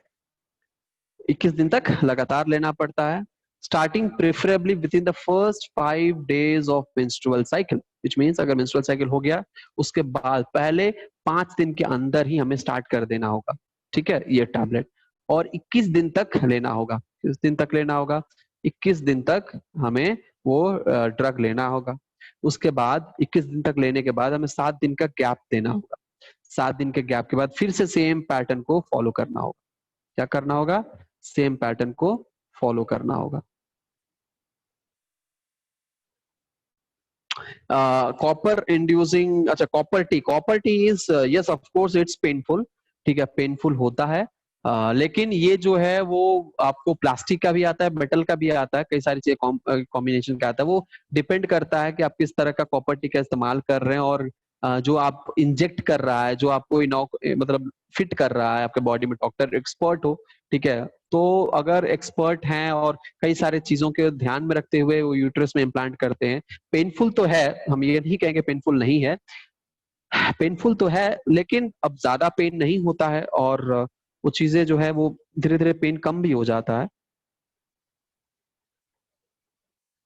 21 दिन तक लगातार लेना पड़ता है, starting preferably with in the first 5 days of menstrual cycle, which means अगर मेंस्ट्रुअल साइकिल हो गया उसके बाद पहले 5 दिन के अंदर ही हमें स्टार्ट कर देना होगा, ठीक है, ये टैबलेट। और 21 दिन तक लेना होगा, किस दिन तक लेना होगा, 21 दिन तक हमें वो ड्रग लेना होगा। उसके बाद 21 दिन तक लेने के बाद हमें 7 दिन का गैप देना होगा, 7 दिन के गैप के बाद फिर से सेम पैटर्न को फॉलो करना होगा। क्या करना होगा, सेम पैटर्न को फॉलो करना होगा। कॉपर इंड्यूसिंग, अच्छा copper T is, yes of course it's painful, ठीक है, पेनफुल होता है। लेकिन ये जो है वो आपको प्लास्टिक का भी आता है, मेटल का भी आता है, कई सारी चीजें कॉम्बिनेशन का आता है, वो डिपेंड करता है कि आप किस तरह का कॉपर टी का इस्तेमाल कर रहे हैं और जो आप इंजेक्ट कर रहा है, जो आपको मतलब फिट कर रहा है आपके बॉडी में, डॉक्टर एक्सपर्ट हो, ठीक है। तो अगर एक्सपर्ट हैं और कई सारे चीजों के ध्यान में रखते हुए वो यूट्रस में इम्प्लांट करते हैं, पेनफुल तो है, हम ये नहीं कहेंगे पेनफुल नहीं है, पेनफुल तो है, लेकिन अब ज्यादा पेन नहीं होता है और वो चीजें जो है वो धीरे धीरे पेन कम भी हो जाता है,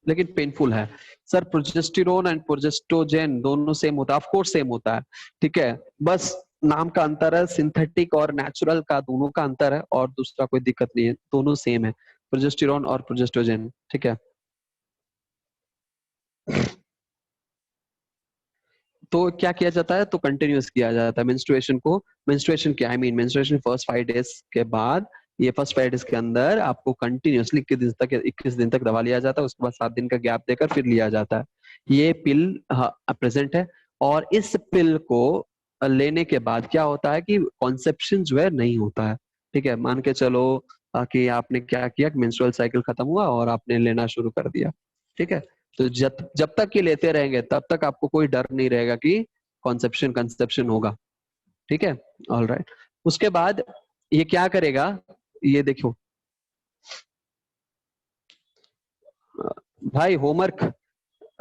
लेकिन पेनफुल है। सर प्रोजेस्टेरोन एंड प्रोजेस्टोजेन दोनों सेम होता है, ऑफ कोर्स सेम होता है, ठीक है, बस नाम का अंतर है, सिंथेटिक और नेचुरल का दोनों का अंतर है, और दूसरा कोई दिक्कत नहीं है, दोनों सेम है, प्रोजेस्टेरोन और प्रोजेस्टोजेन, ठीक है। तो क्या किया जाता है, तो कंटिन्यूअस किया जाता है मेंस्ट्रुएशन को, मेंस्ट्रुएशन क्या, I mean menstruation first 5 days के बाद, ये फर्स्ट 5 days के अंदर आपको कंटिन्यूअसली 21 दिन तक दवा लिया जाता है, उसके बाद 7 दिन का गैप देकर फिर लिया जाता है। ये पिल प्रेजेंट है, और इस पिल को लेने के बाद क्या होता है कि कॉन्सेप्शन जो है नहीं होता है। ठीक है, मान के चलो कि आपने क्या किया, मेंस्ट्रुअल साइकिल खत्म हुआ और आपने लेना शुरू कर दिया। ठीक है, तो जब जब तक ये लेते रहेंगे तब तक आपको कोई डर नहीं रहेगा कि कॉन्सेप्शन कंसेप्शन होगा। ठीक है, ऑल राइट। उसके बाद ये क्या करेगा, ये देखो भाई, होमवर्क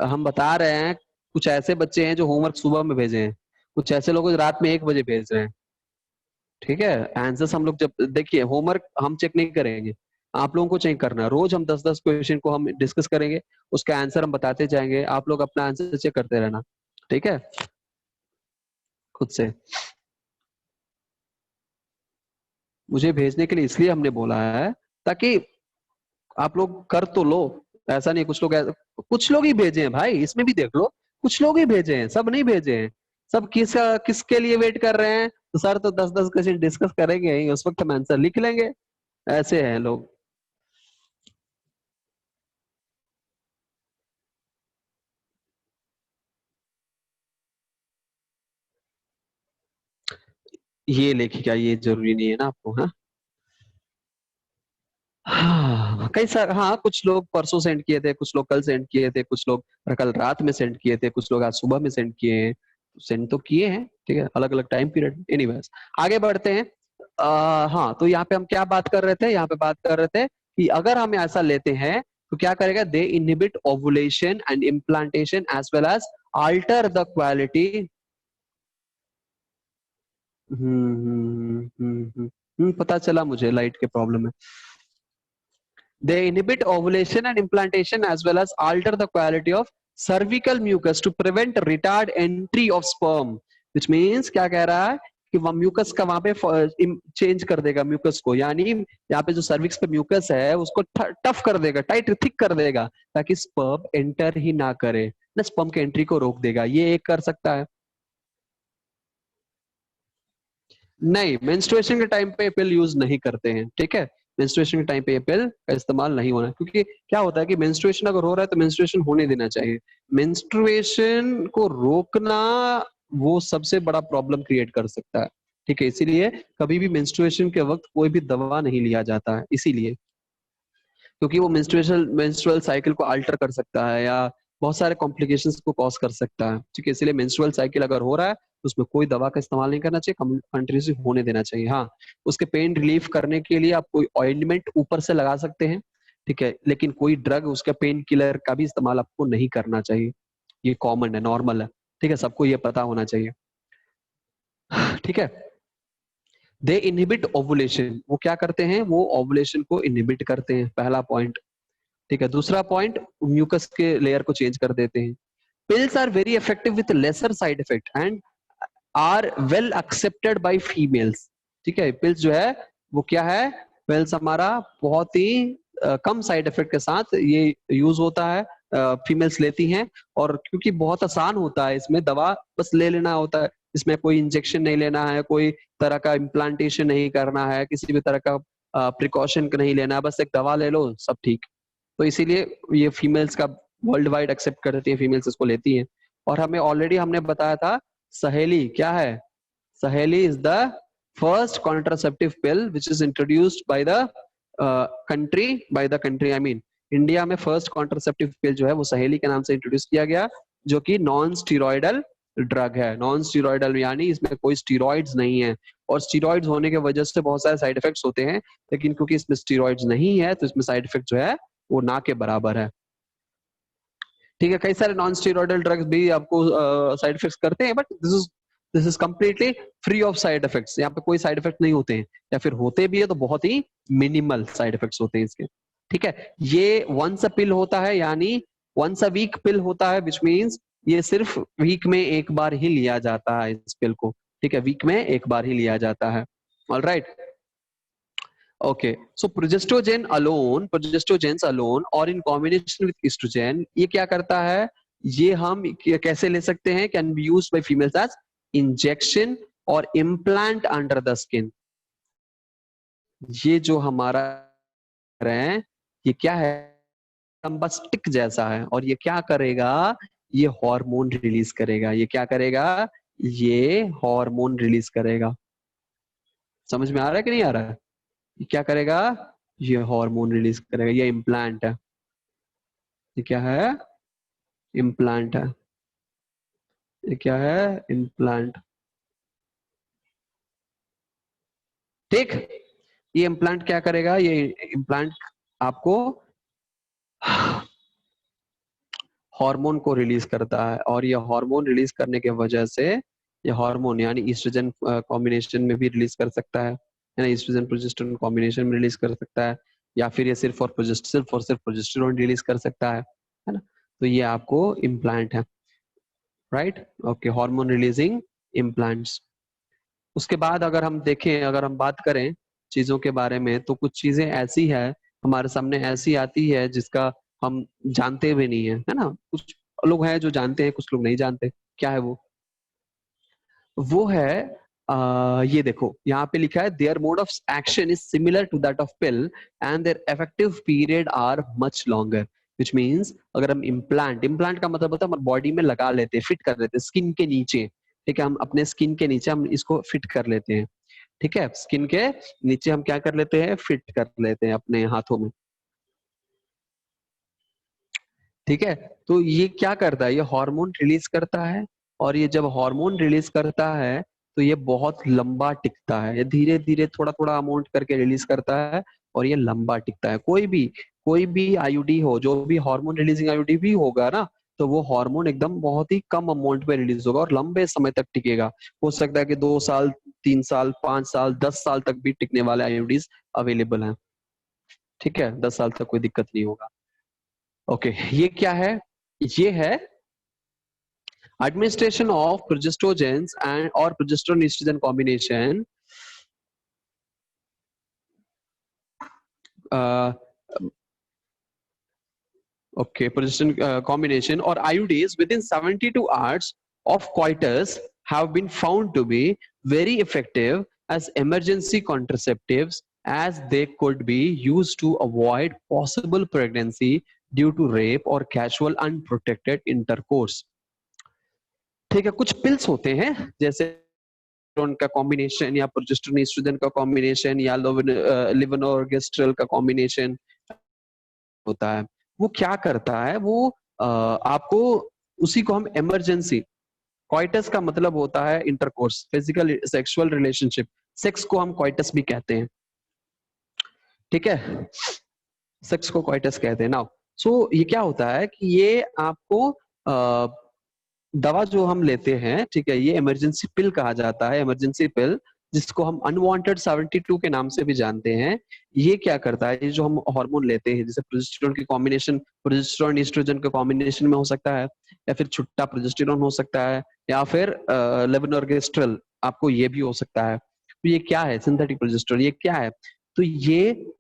हम बता रहे हैं। कुछ ऐसे बच्चे हैं जो होमवर्क सुबह में भेजे हैं, कुछ ऐसे लोग रात में 1 बजे भेज रहे हैं। ठीक है, आंसर्स हम लोग जब देखिए, होमवर्क हम चेक नहीं करेंगे, आप लोगों को चेक करना है। रोज हम 10-10 क्वेश्चन को हम डिस्कस करेंगे, उसका आंसर हम बताते जाएंगे, आप लोग अपना आंसर चेक करते रहना। ठीक है, खुद से मुझे भेजने के लिए इसलिए हमने बोला है ताकि आप लोग कर तो लो। ऐसा नहीं, कुछ लोग ही भेजे हैं भाई, इसमें भी देख लो, कुछ लोग ही भेजे हैं, सब नहीं भेजे हैं। सब किसके लिए वेट कर रहे हैं, तो सर तो 10-10 क्वेश्चन डिस्कस करेंगे ही, उस वक्त हम आंसर लिख लेंगे। ऐसे हैं लोग। ये लेखिका, ये जरूरी नहीं है ना आपको, हाँ। हाँ कई सारे, हाँ कुछ लोग परसों सेंड किए थे, कुछ लोग कल सेंड किए थे, कुछ लोग कल रात में सेंड किए थे, कुछ लोग आज सुबह में सेंड किए हैं। सेंड तो किए हैं, ठीक है, अलग अलग टाइम पीरियड। एनीवेज, आगे बढ़ते हैं। हाँ, तो यहाँ पे हम क्या बात कर रहे थे, यहाँ पे बात कर रहे थे कि अगर हम ऐसा लेते हैं तो क्या करेगा, they inhibit ovulation and implantation as well as alter the quality. पता चला मुझे, लाइट के प्रॉब्लम है। They inhibit ovulation and implantation as well as alter the quality of cervical mucus to prevent retard entry of sperm, which means क्या कह रहा है कि वह म्यूकस का वहां पे चेंज कर देगा म्यूकस को, यानी यहाँ पे जो सर्विक्स पे म्यूकस है उसको टफ कर देगा, टाइट थिक कर देगा, ताकि स्पर्म एंटर ही ना करे ना, स्पर्म के एंट्री को रोक देगा। ये एक कर सकता है। नहीं, मेंस्ट्रुएशन के टाइम पे पिल यूज नहीं करते हैं। ठीक है, मेंस्ट्रुएशन के टाइम पे ये पिल का इस्तेमाल नहीं होना, क्योंकि क्या होता है कि मेंस्ट्रुएशन अगर हो रहा है तो मेंस्ट्रुएशन होने देना चाहिए। मेंस्ट्रुएशन को रोकना वो सबसे बड़ा प्रॉब्लम क्रिएट कर सकता है। ठीक है, इसीलिए कभी भी मेंस्ट्रुएशन के वक्त कोई भी दवा नहीं लिया जाता है, इसीलिए, क्योंकि वो मेंस्ट्रुअल साइकिल को अल्टर कर सकता है या बहुत सारे कॉम्प्लिकेशंस को कॉज कर सकता है। ठीक है, इसलिए मेंस्ट्रुअल साइकिल अगर हो रहा है तो उसमें कोई दवा का इस्तेमाल नहीं करना चाहिए, कंटिन्यूसली होने देना चाहिए। हाँ, उसके पेन रिलीफ करने के लिए आप कोई ऑइंटमेंट ऊपर से लगा सकते हैं। ठीक है, लेकिन कोई ड्रग, उसका पेन किलर का भी इस्तेमाल आपको नहीं करना चाहिए। ये कॉमन है, नॉर्मल है। ठीक है, सबको ये पता होना चाहिए। ठीक है, दे इनहिबिट ओवुलेशन, वो क्या करते हैं, वो ओवुलेशन को इनहिबिट करते हैं, पहला पॉइंट। ठीक है, दूसरा पॉइंट, म्यूकस के लेयर को चेंज कर देते हैं। Pills are very effective with lesser side effect and are well accepted by females. ठीक है, पिल्स जो है वो क्या है, पिल्स हमारा बहुत ही कम साइड इफेक्ट के साथ ये यूज होता है, फीमेल्स लेती हैं। और क्योंकि बहुत आसान होता है, इसमें दवा बस ले लेना होता है, इसमें कोई इंजेक्शन नहीं लेना है, कोई तरह का इम्प्लांटेशन नहीं करना है, किसी भी तरह का प्रिकॉशन नहीं लेना है, बस एक दवा ले लो, सब ठीक। तो इसीलिए ये फीमेल्स का वर्ल्ड वाइड एक्सेप्ट करती है, फीमेल्स इसको लेती हैं। और हमें ऑलरेडी हमने बताया था, सहेली क्या है, सहेली is the first contraceptive pill which is introduced by the country I mean India में फर्स्ट कॉन्ट्रासेप्टिव पिल जो है वो सहेली के नाम से इंट्रोड्यूस किया गया, जो कि नॉन स्टीरॉयडल ड्रग है। नॉन स्टीरॉयडल यानी इसमें कोई स्टीरॉइड्स नहीं है, और स्टीरॉइड्स होने की वजह से बहुत सारे साइड इफेक्ट्स होते हैं, लेकिन क्योंकि इसमें स्टीरॉइड्स नहीं है तो इसमें साइड इफेक्ट जो है वो ना के बराबर है। ठीक है, कई सारे नॉन स्टीरॉयडल ड्रग्स भी आपको साइड इफेक्ट्स करते हैं, but this is completely free of side effects. यहाँ पे कोई साइड इफेक्ट नहीं होते हैं, या फिर होते भी है तो बहुत ही मिनिमल साइड इफेक्ट्स होते हैं इसके। ठीक है, ये वंस अ पिल होता है, यानी वंस अ वीक पिल होता है, विच मीन्स ये सिर्फ वीक में एक बार ही लिया जाता है इस पिल को। ठीक है, वीक में एक बार ही लिया जाता है। ऑल राइट, ओके, सो प्रोजेस्टोजेंस अलोन और इन कॉम्बिनेशन विद एस्ट्रोजन, ये क्या करता है, ये हम कैसे ले सकते हैं, can be used by females as injection और इम्प्लांट अंडर द स्किन। ये जो हमारा है, ये क्या है, लंबा स्टिक जैसा है, और ये क्या करेगा, ये हार्मोन रिलीज करेगा। ये क्या करेगा, ये हार्मोन रिलीज करेगा। समझ में आ रहा है कि नहीं आ रहा है? ये क्या करेगा? ये हार्मोन रिलीज करेगा। ये इम्प्लांट है। ये क्या है? इम्प्लांट है। ये क्या है? इम्प्लांट। ठीक। ये इम्प्लांट क्या करेगा? ये इम्प्लांट आपको हार्मोन को रिलीज करता है, और ये हार्मोन रिलीज करने की वजह से, ये हार्मोन यानी ईस्ट्रोजन कॉम्बिनेशन में भी रिलीज कर सकता है ना, ईस्ट्रोजन प्रोजेस्टेरोन कॉम्बिनेशन में रिलीज कर सकता है, या फिर ये सिर्फ और सिर्फ प्रोजेस्टेरोन रिलीज कर सकता है ना। तो ये आपको इम्प्लांट है, right? Okay, hormone releasing implants. उसके बाद अगर हम देखें, अगर हम बात करें चीजों के बारे में, तो कुछ चीजें ऐसी है हमारे सामने, ऐसी आती है जिसका हम जानते भी नहीं है ना। कुछ लोग हैं जो जानते हैं, कुछ लोग नहीं जानते। क्या है वो है ये देखो, यहाँ पे लिखा है their mode of action is similar to that of pill and their effective period are much longer. Which means अगर हम इम्प्लांट, इम्प्लांट का मतलब होता है हम बॉडी में लगा लेते हैं, फिट कर लेते हैं स्किन के नीचे। ठीक है, हम अपने स्किन के नीचे हम इसको फिट कर लेते हैं। ठीक है, स्किन के नीचे हम क्या कर लेते हैं? फिट कर लेते हैं अपने हाथों में। ठीक है, तो ये क्या करता है? ये हार्मोन रिलीज करता है, और ये जब हार्मोन रिलीज करता है तो ये बहुत लंबा टिकता है। ये धीरे धीरे थोड़ा थोड़ा अमाउंट करके रिलीज करता है, और ये लंबा टिकता है। कोई भी आईयूडी हो, जो भी हार्मोन रिलीजिंग आईयूडी भी होगा ना, तो वो हार्मोन एकदम बहुत ही कम अमाउंट पे रिलीज होगा और लंबे समय तक टिकेगा। हो सकता है कि 2 साल, 3 साल, 5 साल, 10 साल तक भी टिकने वाले आईयूडीज अवेलेबल हैं। ठीक है, 10 साल तक कोई दिक्कत नहीं होगा। ओके, ये क्या है? ये है administration of progestogens and or progesterone estrogen combination, uh, okay, progesterone combination or IUDs within 72 hours of coitus have been found to be very effective as emergency contraceptives, as they could be used to avoid possible pregnancy due to rape or casual unprotected intercourse. ठीक है, कुछ pills होते हैं जैसे progesterone का combination, या progesterone oestrogen का combination, या लेवोनोर्गेस्ट्रल का कॉम्बिनेशन होता है। वो क्या करता है? वो आपको, उसी को हम इमरजेंसी, कॉइटस का मतलब होता है intercourse, physical sexual relationship, sex को हम कॉइटस भी कहते हैं। ठीक है, सेक्स को कॉइटस कहते हैं। नाउ ये क्या होता है कि ये आपको दवा जो हम लेते हैं, ठीक है, ये इमरजेंसी पिल कहा जाता है, इमरजेंसी पिल, जिसको हम अनवांटेड 72 के नाम से भी जानते हैं। ये क्या करता है? ये जो हम हार्मोन लेते हैं, जैसे प्रोजेस्टेरोन की कॉम्बिनेशन, प्रोजेस्टेरोन एस्ट्रोजन के कॉम्बिनेशन में हो सकता है, या फिर छुट्टा प्रोजेस्टेरोन हो सकता है, या फिर लेवोनोर्गेस्ट्रल, आपको ये भी हो सकता है। तो ये क्या है? सिंथेटिक प्रोजेस्टेरोन, ये क्या है? तो ये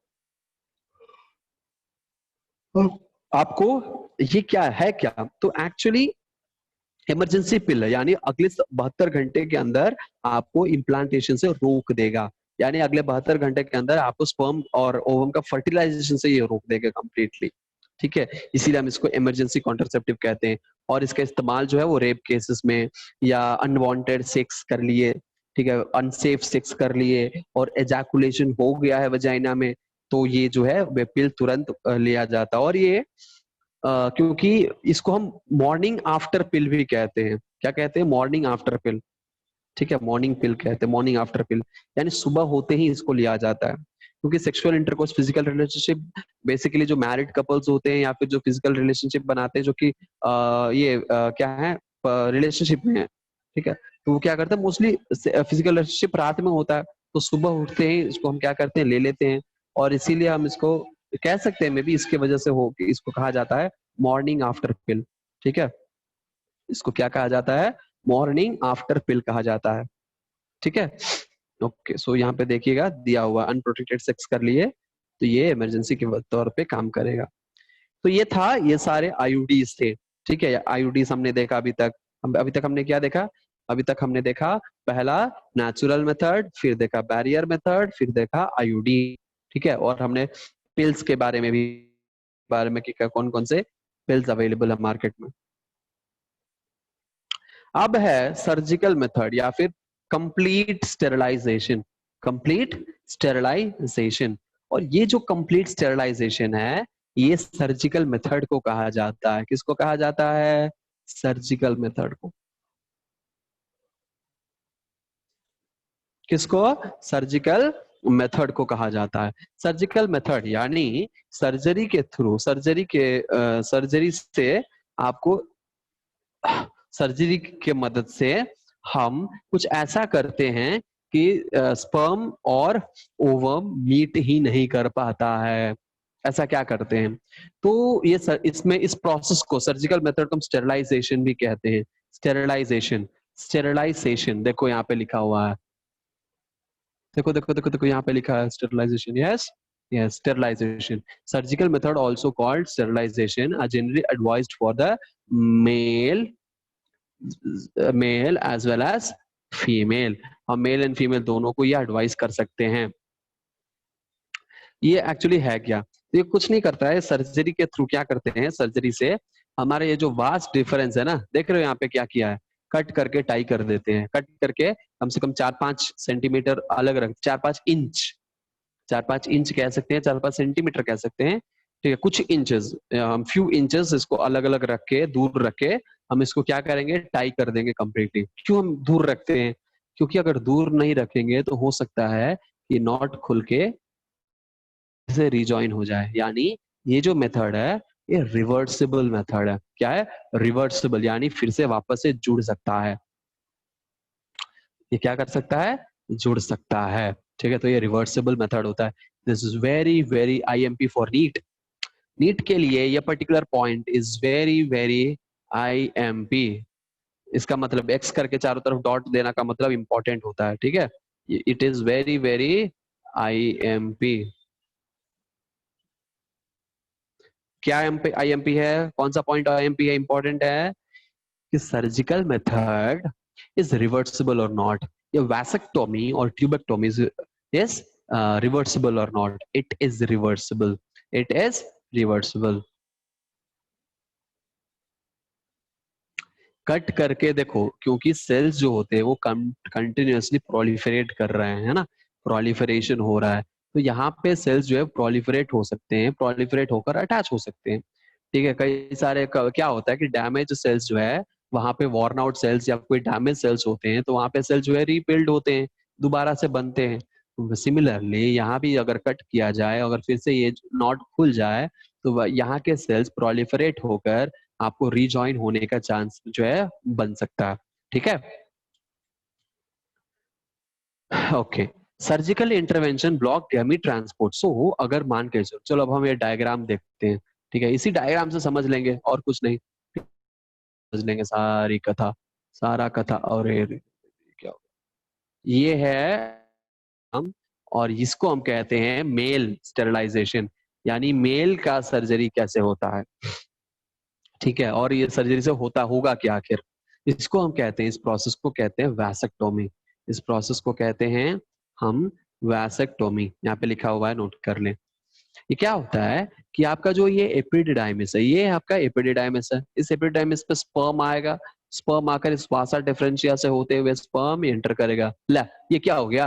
आपको, ये क्या है? क्या तो एक्चुअली इमरजेंसी पिल है, यानी अगले 72 घंटे के अंदर आपको इम्प्लांटेशन से रोक देगा। यानी अगले 72 घंटे के अंदर आपको स्पर्म और ओवम का फर्टिलाइजेशन से ये रोक देगा कंप्लीटली। ठीक है, इसीलिए हम इसको इमरजेंसी कॉन्ट्रासेप्टिव कहते हैं। और इसका इस्तेमाल जो है वो रेप केसेस में, या अनवांटेड सेक्स कर लिए, ठीक है, अनसेफ सेक्स कर लिए और एजैकुलेशन हो गया है वजाइना में, तो ये जो है वे पिल तुरंत लिया जाता है। और ये क्योंकि इसको हम मॉर्निंग आफ्टर पिल भी कहते हैं। क्या कहते हैं? मॉर्निंग आफ्टर पिल। ठीक है, मॉर्निंग पिल कहते हैं, मॉर्निंग आफ्टर पिल, यानी सुबह होते ही इसको लिया जाता है। क्योंकि sexual intercourse, physical relationship, basically जो मैरिड कपल्स होते हैं या फिर जो फिजिकल रिलेशनशिप बनाते हैं, जो कि क्या है, रिलेशनशिप में है, ठीक है, तो वो क्या करते हैं? मोस्टली फिजिकल रिलेशनशिप रात में होता है, तो सुबह उठते ही इसको हम क्या करते हैं? ले लेते हैं। और इसीलिए हम इसको कह सकते हैं, मे बी इसके वजह से हो कि इसको कहा जाता है मॉर्निंग आफ्टर पिल। ठीक है, इसको क्या कहा जाता है? मॉर्निंग आफ्टर पिल कहा जाता है। ठीक है, ओके, यहाँ पे देखिएगा दिया हुआ, अनप्रोटेक्टेड सेक्स कर लिए तो ये इमरजेंसी के तौर पे काम करेगा। तो ये था, ये सारे आईयूडीज थे। ठीक है, आईयूडीज हमने देखा अभी तक। अभी तक हमने क्या देखा? अभी तक हमने देखा पहला नेचुरल मेथड, फिर देखा बैरियर मेथड, फिर देखा आईयूडी। ठीक है, और हमने पिल्स के बारे में भी, बारे में कि कौन कौन से पिल्स अवेलेबल है मार्केट में। अब है सर्जिकल मेथड या फिर कंप्लीट स्टेरिलाइजेशन। कंप्लीट स्टेरिलाइजेशन, और ये जो कंप्लीट स्टेरिलाइजेशन है ये सर्जिकल मेथड को कहा जाता है। किसको कहा जाता है? सर्जिकल मेथड को। किसको? सर्जिकल मेथड को कहा जाता है। सर्जिकल मेथड यानी सर्जरी के थ्रू, सर्जरी से आपको, सर्जरी के मदद से हम कुछ ऐसा करते हैं कि स्पर्म और ओवम मीट ही नहीं कर पाता है। ऐसा क्या करते हैं? तो ये इसमें इस प्रोसेस को, सर्जिकल मेथड को हम स्टेरिलाइजेशन भी कहते हैं। स्टेरिलाइजेशन, स्टेरिलाइजेशन देखो यहाँ पे लिखा हुआ है, देखो देखो देखो देखो यहाँ पे लिखा है sterilisation. Yes yes, sterilisation. Surgical method also called sterilisation are generally advised for the male male as well as female. हम मेल एंड फीमेल दोनों को ये एडवाइस कर सकते हैं। ये एक्चुअली है क्या? ये कुछ नहीं करता है। सर्जरी के थ्रू क्या करते हैं, सर्जरी से हमारे ये जो वास्ट डिफरेंस है ना, देख रहे हो यहाँ पे क्या किया है, कट करके टाई कर देते हैं। कट करके कम से कम 4-5 सेंटीमीटर अलग रख, 4-5 इंच, 4-5 इंच कह सकते हैं, 4-5 सेंटीमीटर कह सकते हैं, ठीक है, कुछ इंचेस, हम फ्यू इंचेस इसको अलग अलग रख के, दूर रख के हम इसको क्या करेंगे, टाई कर देंगे कंप्लीटली। क्यों हम दूर रखते हैं? क्योंकि अगर दूर नहीं रखेंगे तो हो सकता है कि नॉट खुल के से रिजॉइन हो जाए। यानी ये जो मेथड है ये रिवर्सिबल मेथड है। क्या है? रिवर्सिबल, यानी फिर से वापस से जुड़ सकता है। ये क्या कर सकता है? जुड़ सकता है। ठीक है, तो ये रिवर्सिबल मेथड होता है। This is very very IMP for NEET. NEET के लिए ये particular point is very very IMP. इसका मतलब एक्स करके चारों तरफ डॉट देना का मतलब इंपॉर्टेंट होता है। ठीक है, it is very very IMP. क्या आईएमपी है? कौन सा पॉइंट आईएमपी है, इंपॉर्टेंट है कि सर्जिकल मेथड इज रिवर्सिबल और नॉट। ये वैसेक्टोमी और ट्यूबेक्टोमी इज रिवर्सिबल और not? It is reversible, it is reversible. Cut करके देखो, क्योंकि सेल्स जो होते हैं वो कंटिन्यूअसली प्रोलिफरेट कर रहे हैं, है ना, प्रोलिफरेशन हो रहा है। तो यहाँ पे सेल्स जो है प्रोलिफरेट हो सकते हैं, प्रोलिफरेट होकर अटैच हो सकते हैं। ठीक है, कई सारे क्या होता है कि डैमेज सेल्स जो है वहां पे, वॉर्न आउट सेल्स या कोई डैमेज सेल्स होते हैं, तो वहां पे सेल्स जो है रीबिल्ड होते हैं, दोबारा से बनते हैं। सिमिलरली यहाँ भी अगर कट किया जाए, अगर फिर से ये नॉट खुल जाए, तो यहाँ के सेल्स प्रोलिफरेट होकर आपको रीजॉइन होने का चांस जो है बन सकता है। ठीक है, okay. Surgical intervention block गैमी transport. सो अगर मान के चलो, अब हम ये डायग्राम देखते हैं। ठीक है, इसी डायग्राम से समझ लेंगे और कुछ नहीं, समझ लेंगे सारी कथा, सारा कथा। और ये क्या होगा, ये है हम, और इसको हम कहते हैं मेल स्टेरिलाइजेशन, यानी मेल का सर्जरी कैसे होता है। ठीक है, और ये सर्जरी से होता होगा क्या आखिर, इसको हम कहते हैं, इस प्रोसेस को कहते हैं वैसेक्टोमी। इस प्रोसेस को कहते हैं हम वैसेक्टोमी। यहाँ पे लिखा हुआ है, नोट कर लें। ये क्या होता है कि आपका जो ये एपिडिडाइमिस है, ये आपका एपिडिडाइमिस है। इस एपिडिडाइमिस पे स्पर्म आएगा, स्पर्म आकर इस वासा डिफरेंशिया से होते हुए स्पर्म एंटर करेगा। ला, ये क्या हो गया?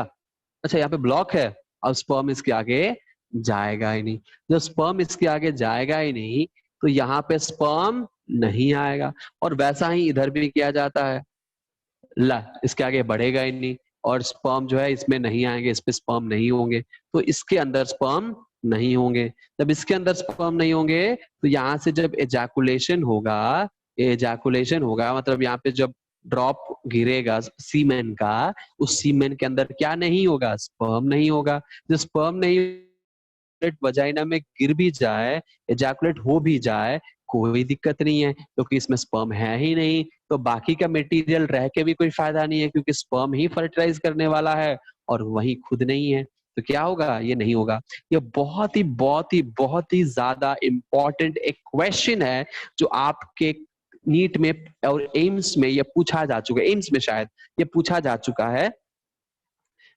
अच्छा, यहाँ पे ब्लॉक है, अब स्पर्म इसके आगे जाएगा ही नहीं। जब स्पर्म इसके आगे जाएगा ही नहीं, तो यहाँ पे स्पर्म नहीं आएगा। और वैसा ही इधर भी किया जाता है, ला, इसके आगे बढ़ेगा ही नहीं, और स्पर्म जो है इसमें नहीं आएंगे, इस पे स्पर्म नहीं होंगे, तो इसके अंदर स्पर्म नहीं होंगे। जब इसके अंदर स्पर्म नहीं होंगे, तो यहाँ से जब एजैकुलेशन होगा, एजैकुलेशन होगा मतलब यहाँ पे जब ड्रॉप गिरेगा सीमेन का, उस सीमेन के अंदर क्या नहीं होगा? स्पर्म नहीं होगा। जो स्पर्म नहीं, वजाइना में गिर भी जाए, एजैकुलेट हो भी जाए, कोई दिक्कत नहीं है, क्योंकि इसमें स्पर्म है ही नहीं। तो बाकी का मटेरियल रह के भी कोई फायदा नहीं है, क्योंकि स्पर्म ही फर्टिलाइज करने वाला है और वही खुद नहीं है। तो क्या होगा? ये नहीं होगा। ये बहुत ही बहुत ही बहुत ही ज्यादा इंपॉर्टेंट एक क्वेश्चन है, जो आपके नीट में और एम्स में ये पूछा जा चुका है। एम्स में शायद ये पूछा जा चुका है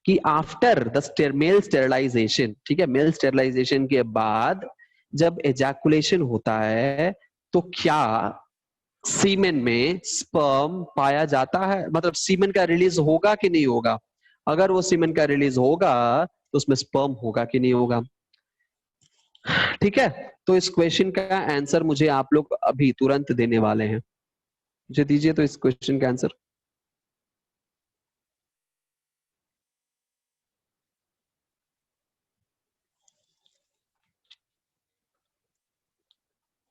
कि आफ्टर द मेल स्टेरिलाइजेशन, ठीक है, मेल स्टेरिलाइजेशन के बाद जब एजैकुलेशन होता है, तो क्या सीमेन में स्पर्म पाया जाता है, मतलब सीमेन का रिलीज होगा कि नहीं होगा? अगर वो सीमेन का रिलीज होगा तो उसमें स्पर्म होगा कि नहीं होगा? ठीक है, तो इस क्वेश्चन का आंसर मुझे आप लोग अभी तुरंत देने वाले हैं, मुझे दीजिए तो इस क्वेश्चन का आंसर।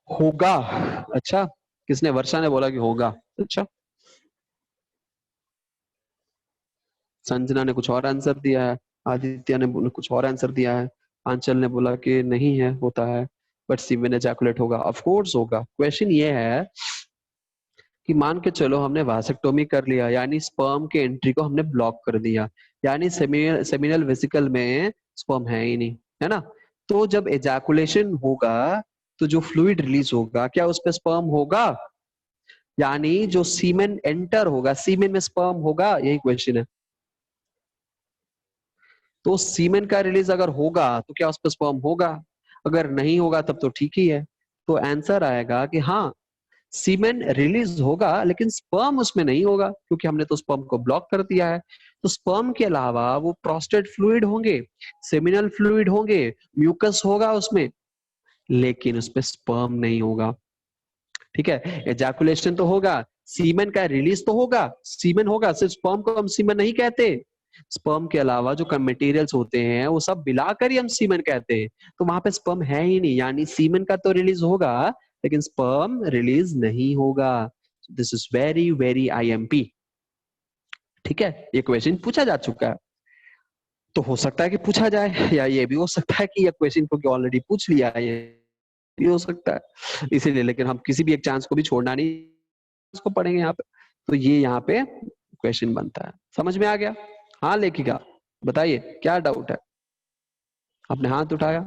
होगा। अच्छा, किसने? वर्षा ने बोला कि होगा। अच्छा, संजना ने कुछ और आंसर दिया है, आदित्य ने कुछ और आंसर दिया है, आंचल ने बोला कि नहीं है, होता है, बट सीमेन एजैकुलेट होगा। ऑफ कोर्स होगा। क्वेश्चन ये है कि मान के चलो हमने वासेक्टोमी कर लिया, यानी स्पर्म के एंट्री को हमने ब्लॉक कर दिया, यानी सेमिनल वेसिकल में स्पर्म है ही नहीं, है ना? तो जब एजैकुलेशन होगा तो जो फ्लूइड रिलीज होगा, क्या उसमें स्पर्म होगा? यानी जो सीमेन एंटर होगा, सीमेन में स्पर्म होगा, यही क्वेश्चन है। तो सीमेन का रिलीज अगर होगा तो क्या उस पर स्पर्म होगा? अगर नहीं होगा तब तो ठीक ही है। तो आंसर आएगा कि हाँ, सीमेन रिलीज होगा लेकिन स्पर्म उसमें नहीं होगा, क्योंकि हमने तो स्पर्म को ब्लॉक कर दिया है। तो स्पर्म के अलावा वो प्रोस्टेट फ्लूइड होंगे, सेमिनल फ्लूइड होंगे, म्यूकस होगा उसमें, लेकिन उसमें स्पर्म नहीं होगा। ठीक है, एजैकुलेशन तो होगा, सीमेन का रिलीज तो होगा, सीमेन होगा, सिर्फ स्पर्म को हम सीमेन नहीं कहते। स्पर्म के अलावा जो मटेरियल्स होते हैं वो सब मिलाकर ही हम सीमेन कहते हैं। तो वहां पे स्पर्म है ही नहीं, यानी सीमेन का तो रिलीज होगा लेकिन स्पर्म रिलीज नहीं होगा। This is very very IMP. ठीक है, ये क्वेश्चन पूछा जा चुका है, तो हो सकता है कि पूछा जाए, या ये भी हो सकता है कि ये क्वेश्चन को ऑलरेडी पूछ लिया है, ये भी हो सकता है। इसीलिए लेकिन हम किसी भी एक चांस को भी छोड़ना नहीं, उसको पढ़ेंगे यहाँ पे। तो ये यहाँ पे क्वेश्चन बनता है। समझ में आ गया? हाँ लेखिका, बताइए क्या डाउट है? आपने हाथ उठाया।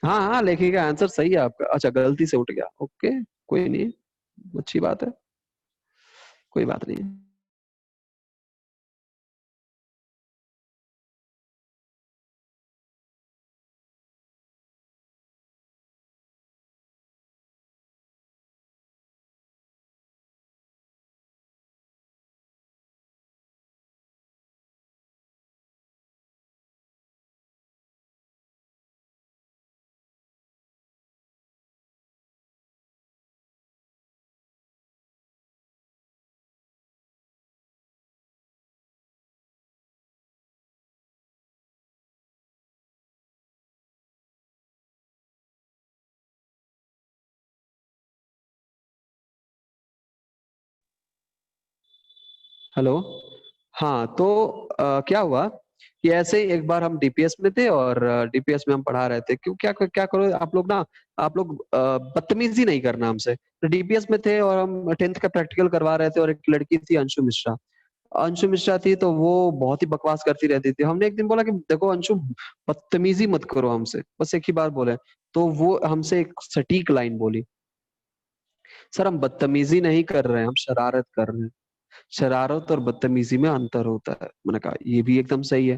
हाँ हाँ, लेखिका आंसर सही है आपका। अच्छा, गलती से उठ गया, ओके, कोई नहीं, अच्छी बात है, कोई बात नहीं। हेलो। हाँ तो क्या हुआ कि ऐसे ही एक बार हम डीपीएस में थे, और डीपीएस में हम पढ़ा रहे थे, क्यों क्या क्या करो आप लोग ना, आप लोग बदतमीजी नहीं करना हमसे। तो डीपीएस में थे और हम 10th का प्रैक्टिकल करवा रहे थे, और एक लड़की थी अंशु मिश्रा। अंशु मिश्रा थी तो वो बहुत ही बकवास करती रहती थी। हमने एक दिन बोला कि देखो अंशु, बदतमीजी मत करो हमसे, बस एक ही बार बोले। तो वो हमसे एक सटीक लाइन बोली, सर हम बदतमीजी नहीं कर रहे हैं, हम शरारत कर रहे हैं। शरारत और बदतमीजी में अंतर होता है। मैंने कहा ये भी एकदम सही है।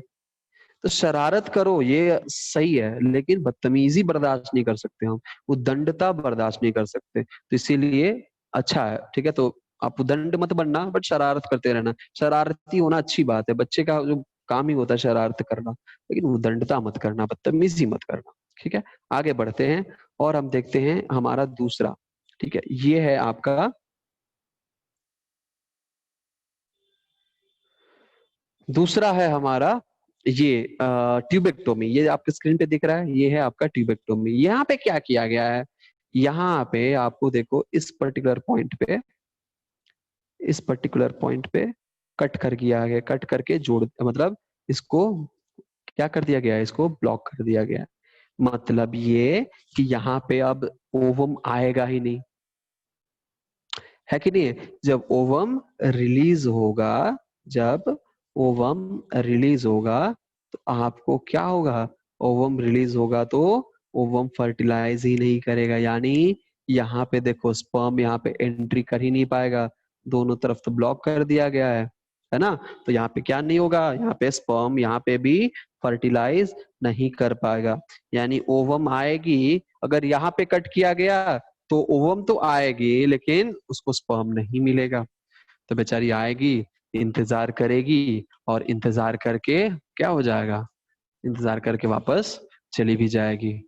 तो शरारत करो ये सही है, लेकिन बदतमीजी बर्दाश्त नहीं कर सकते हम, उद्दंडता बर्दाश्त नहीं कर सकते। तो इसीलिए अच्छा है, ठीक है, तो आप उद्दंड मत बनना, बट शरारत करते रहना। शरारती होना अच्छी बात है, बच्चे का जो काम ही होता है शरारत करना, लेकिन उद्दंडता मत करना, बदतमीजी मत करना। ठीक है, आगे बढ़ते हैं और हम देखते हैं हमारा दूसरा। ठीक है, ये है आपका दूसरा है हमारा, ये ट्यूबेक्टोमी। ये आपके स्क्रीन पे दिख रहा है, ये है आपका ट्यूबेक्टोमी। यहाँ पे क्या किया गया है? यहाँ पे आपको देखो, इस पर्टिकुलर पॉइंट पे कट कर दिया गया, कट करके जोड़, मतलब इसको क्या कर दिया गया है, इसको ब्लॉक कर दिया गया है। मतलब ये कि यहाँ पे अब ओवम आएगा ही नहीं, है कि नहीं? जब ओवम रिलीज होगा, जब ओवम रिलीज होगा तो आपको क्या होगा? ओवम रिलीज होगा तो ओवम फर्टिलाइज ही नहीं करेगा, यानी यहाँ पे देखो स्पर्म यहाँ पे एंट्री कर ही नहीं पाएगा, दोनों तरफ तो ब्लॉक कर दिया गया है ना? तो यहाँ पे क्या नहीं होगा, यहाँ पे स्पर्म यहाँ पे भी फर्टिलाइज नहीं कर पाएगा। यानी ओवम आएगी, अगर यहाँ पे कट किया गया तो ओवम तो आएगी लेकिन उसको स्पर्म नहीं मिलेगा। तो बेचारी आएगी, इंतजार करेगी, और इंतजार करके क्या हो जाएगा, इंतजार करके वापस चली भी जाएगी।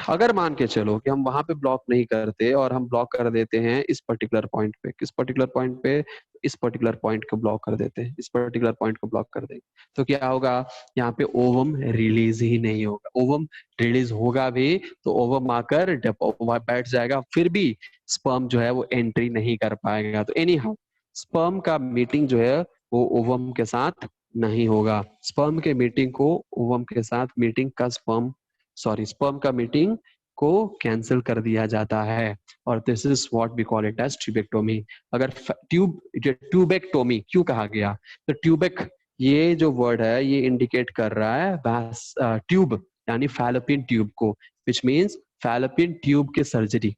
अगर मान के चलो कि हम वहां पे ब्लॉक नहीं करते और हम ब्लॉक कर देते हैं इस पर्टिकुलर पॉइंट पे, किस पर्टिकुलर पॉइंट पे, इस पर्टिकुलर पॉइंट को ब्लॉक कर देते हैं, इस पर्टिकुलर पॉइंट को ब्लॉक कर देंगे, तो क्या होगा, यहाँ पे ओवम रिलीज ही नहीं होगा। ओवम रिलीज होगा भी तो ओवम आकर बैठ जाएगा, फिर भी स्पर्म जो है वो एंट्री नहीं कर पाएगा। तो एनी हाउ स्पर्म का मीटिंग जो है वो ओवम के साथ नहीं होगा। स्पर्म के मीटिंग को ओवम के साथ मीटिंग का स्पर्म का मीटिंग को कैंसिल कर दिया जाता है, और this is what we call it as tubectomy. अगर ट्यूबेक्टोमी क्यों कहा गया, तो ट्यूबेक ये जो वर्ड है ये इंडिकेट कर रहा है ट्यूब यानी फैलोपियन ट्यूब को, विच मीन्स फैलोपियन ट्यूब की सर्जरी।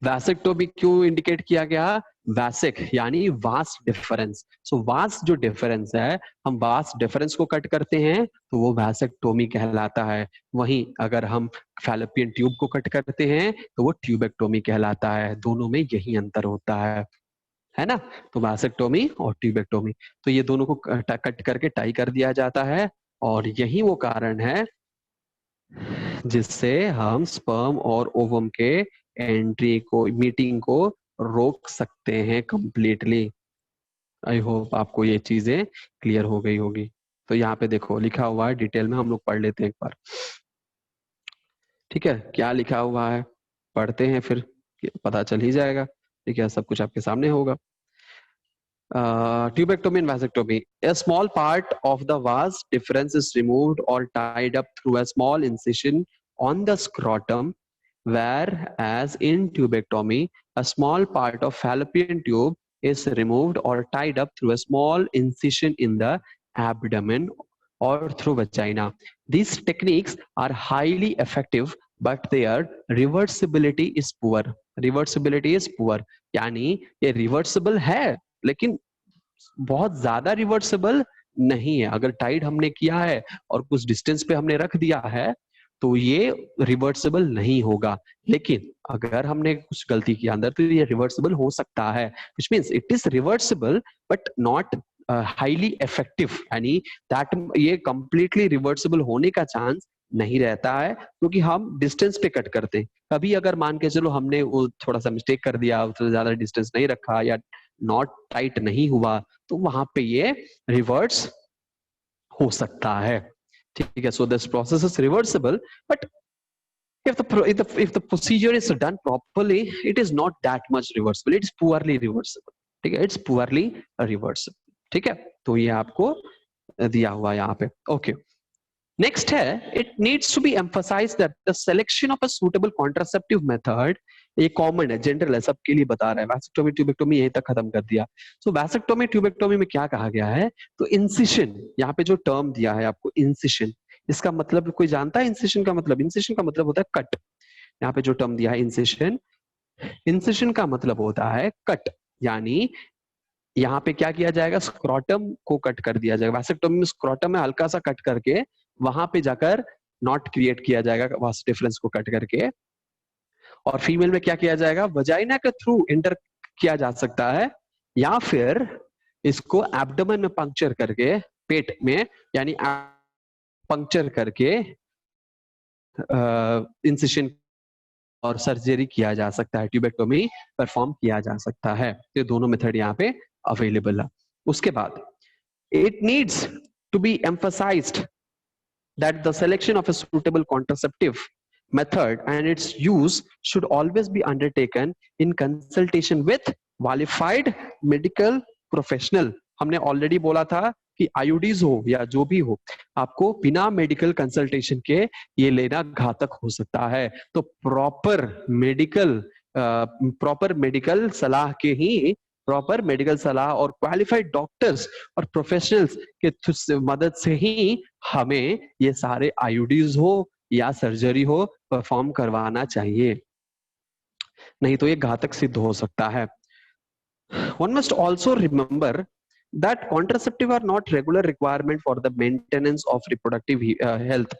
वैसेक्टोमी क्यों इंडिकेट किया गया, वैसिक यानी वास्ट डिफरेंस। सो वास्ट जो डिफरेंस है, हम वास्ट डिफरेंस को कट करते हैं तो वो वैसेक्टोमी कहलाता है। वहीं अगर हम फैलोपियन ट्यूब को कट करते हैं तो वो ट्यूबेक्टोमी कहलाता है। दोनों में यही अंतर होता है ना। तो वैसेक्टोमी और ट्यूबेक्टोमी, तो ये दोनों को कट करके टाई कर दिया जाता है, और यही वो कारण है जिससे हम स्पर्म और ओवम के एंट्री को, मीटिंग को रोक सकते हैं कंप्लीटली। आई होप आपको ये चीजें क्लियर हो गई होगी। तो यहाँ पे देखो लिखा हुआ है, डिटेल में हम लोग पढ़ लेते हैं एक बार। ठीक है, क्या लिखा हुआ है पढ़ते हैं, फिर पता चल ही जाएगा। ठीक है, सब कुछ आपके सामने होगा। Tubectomy and vasectomy. A small part of the vas deferens is removed or tied up through a small incision on the scrotum, whereas in tubectomy, a small part of fallopian tube is removed or tied up through a small incision in the abdomen or through vagina. These techniques are highly effective, but their reversibility is poor. Reversibility is poor. यानी ये reversible है लेकिन बहुत ज्यादा reversible नहीं है। अगर Tide हमने किया है और कुछ डिस्टेंस पे हमने रख दिया है तो ये रिवर्सिबल नहीं होगा, लेकिन अगर हमने कुछ गलती किया अंदर तो ये रिवर्सिबल हो सकता है, which means it is reversible but not highly effective. यानी दैट ये कंप्लीटली रिवर्सिबल होने का चांस नहीं रहता है, क्योंकि हम डिस्टेंस पे कट करते हैं। कभी अगर मान के चलो हमने वो थोड़ा सा मिस्टेक कर दिया, उससे ज्यादा डिस्टेंस नहीं रखा या नॉट टाइट नहीं हुआ, तो वहां पे ये रिवर्स हो सकता है। ठीक है, so this process is reversible, but if the procedure is done properly, it is not that much reversible, it is poorly reversible. ठीक है, it's poorly reversible. ठीक है, तो ये आपको दिया हुआ यहाँ पे। ओके, नेक्स्ट है, it needs to be emphasised that the selection of a suitable contraceptive method, ये कॉमन है, जनरल है, सबके लिए बता रहा है। वैसेक्टोमी ट्यूबेक्टोमी यहीं तक खत्म कर दिया। सो वैसेक्टोमी ट्यूबेक्टोमी में क्या कहा गया है, तो इंसिशन, यहाँ पे जो टर्म दिया है आपको इंसिशन, इसका मतलब कोई जानता है इंसिशन का मतलब? इंसिशन का मतलब होता है कट। यहाँ पे जो टर्म दिया है इंसिशन, इंसिशन का मतलब होता है कट, यानी यहाँ पे क्या किया जाएगा, स्क्रोटम को कट कर दिया जाएगा। वैसेक्टोमी में स्क्रोटम में हल्का सा कट करके वहां पे जाकर नॉट क्रिएट किया जाएगा वास्ट डिफरेंस को कट करके, और फीमेल में क्या किया जाएगा, वजाइना के थ्रू एंटर किया जा सकता है, या फिर इसको एब्डोमेन में पंक्चर करके, पेट में यानी पंक्चर करके इंसिशन और सर्जरी किया जा सकता है, ट्यूबेक्टोमी परफॉर्म किया जा सकता है। ये दोनों मेथड यहाँ पे अवेलेबल है। उसके बाद it needs to be emphasized that the selection of a suitable contraceptive method and its use should always be undertaken in consultation with qualified medical professional. हमने ऑलरेडी बोला था कि आईयूडीज हो या जो भी हो, आपको बिना मेडिकल कंसल्टेशन के ये लेना घातक हो सकता है। तो प्रॉपर मेडिकल सलाह के ही, प्रॉपर मेडिकल सलाह और क्वालिफाइड डॉक्टर्स और प्रोफेशनल्स के मदद से ही हमें ये सारे आईयूडीज हो या सर्जरी हो परफॉर्म करवाना चाहिए, नहीं तो ये घातक सिद्ध हो सकता है। One must also remember that contraceptive are not regular requirement for the maintenance of reproductive health.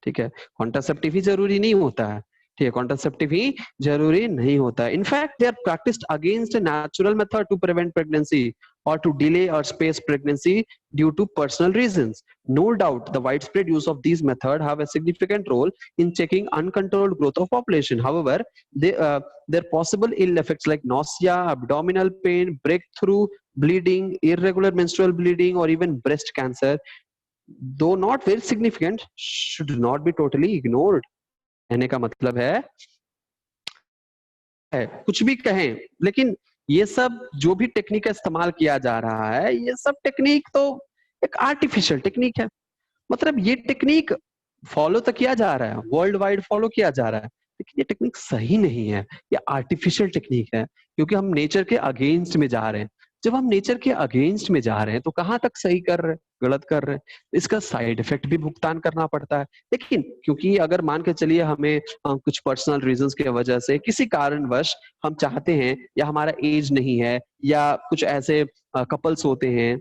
ठीक है, कॉन्ट्रासेप्टिव ही जरूरी नहीं होता है, ठीक है, कॉन्ट्रासेप्टिव ही जरूरी नहीं होता है। In fact they are practised against a natural method to prevent pregnancy or to delay or space pregnancy due to personal reasons. No doubt, the widespread use of these methods have a significant role in checking uncontrolled growth of population. However, their possible ill effects like nausea, abdominal pain, breakthrough bleeding, irregular menstrual bleeding, or even breast cancer, though not very significant, should not be totally ignored. कहने का मतलब है कुछ भी कहें, लेकिन ये सब जो भी टेक्निक का इस्तेमाल किया जा रहा है, ये सब टेक्निक तो एक आर्टिफिशियल टेक्निक है। मतलब ये टेक्निक फॉलो तो किया जा रहा है, वर्ल्ड वाइड फॉलो किया जा रहा है, लेकिन ये टेक्निक सही नहीं है, ये आर्टिफिशियल टेक्निक है, क्योंकि हम नेचर के अगेंस्ट में जा रहे हैं। जब हम नेचर के अगेंस्ट में जा रहे हैं तो कहां तक सही कर रहे हैं, गलत कर रहे हैं, इसका साइड इफेक्ट भी भुगतान करना पड़ता है। लेकिन क्योंकि अगर मान के चलिए हमें कुछ पर्सनल रीजंस की वजह से किसी कारणवश हम चाहते हैं, या हमारा एज नहीं है, या कुछ ऐसे कपल्स होते हैं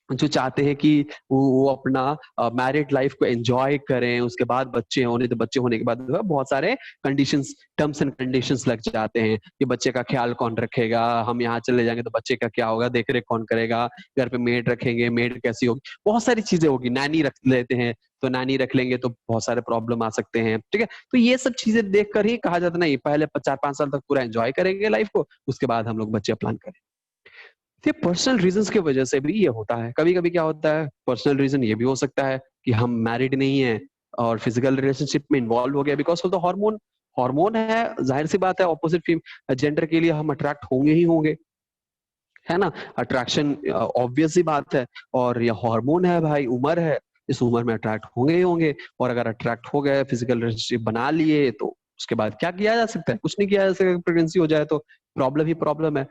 जो चाहते हैं कि वो अपना मैरिड लाइफ को एंजॉय करें, उसके बाद बच्चे होने, तो बच्चे होने के बाद बहुत सारे कंडीशंस, टर्म्स एंड कंडीशंस लग जाते हैं कि बच्चे का ख्याल कौन रखेगा, हम यहाँ चले जाएंगे तो बच्चे का क्या होगा, देख रेख कौन करेगा, घर पे मेड रखेंगे, मेड कैसी होगी, बहुत सारी चीजें होगी, नैनी रख लेते हैं तो नैनी रख लेंगे तो बहुत सारे प्रॉब्लम आ सकते हैं। ठीक है, तो ये सब चीजें देख कर ही कहा जाता नहीं, पहले 4-5 साल तक पूरा एंजॉय करेंगे लाइफ को, उसके बाद हम लोग बच्चे प्लान करें। ये पर्सनल रीजंस की वजह से भी ये होता है। कभी कभी क्या होता है, पर्सनल रीजन ये भी हो सकता है कि हम मैरिड नहीं है और फिजिकल रिलेशनशिप में इन्वॉल्व हो गया because of the hormone. Hormone है, जाहिर सी बात है, ऑपोजिट जेंडर के लिए हम अट्रैक्ट होंगे ही होंगे, है ना, अट्रैक्शन ऑब्वियस सी बात है। और ये हार्मोन है भाई, उम्र है, इस उम्र में अट्रैक्ट होंगे ही होंगे। और अगर अट्रैक्ट हो गए, फिजिकल रिलेशनशिप बना लिए, तो उसके बाद क्या किया जा सकता है, कुछ नहीं किया जा सकता। प्रेगनेंसी हो जाए तो प्रॉब्लम ही प्रॉब्लम है।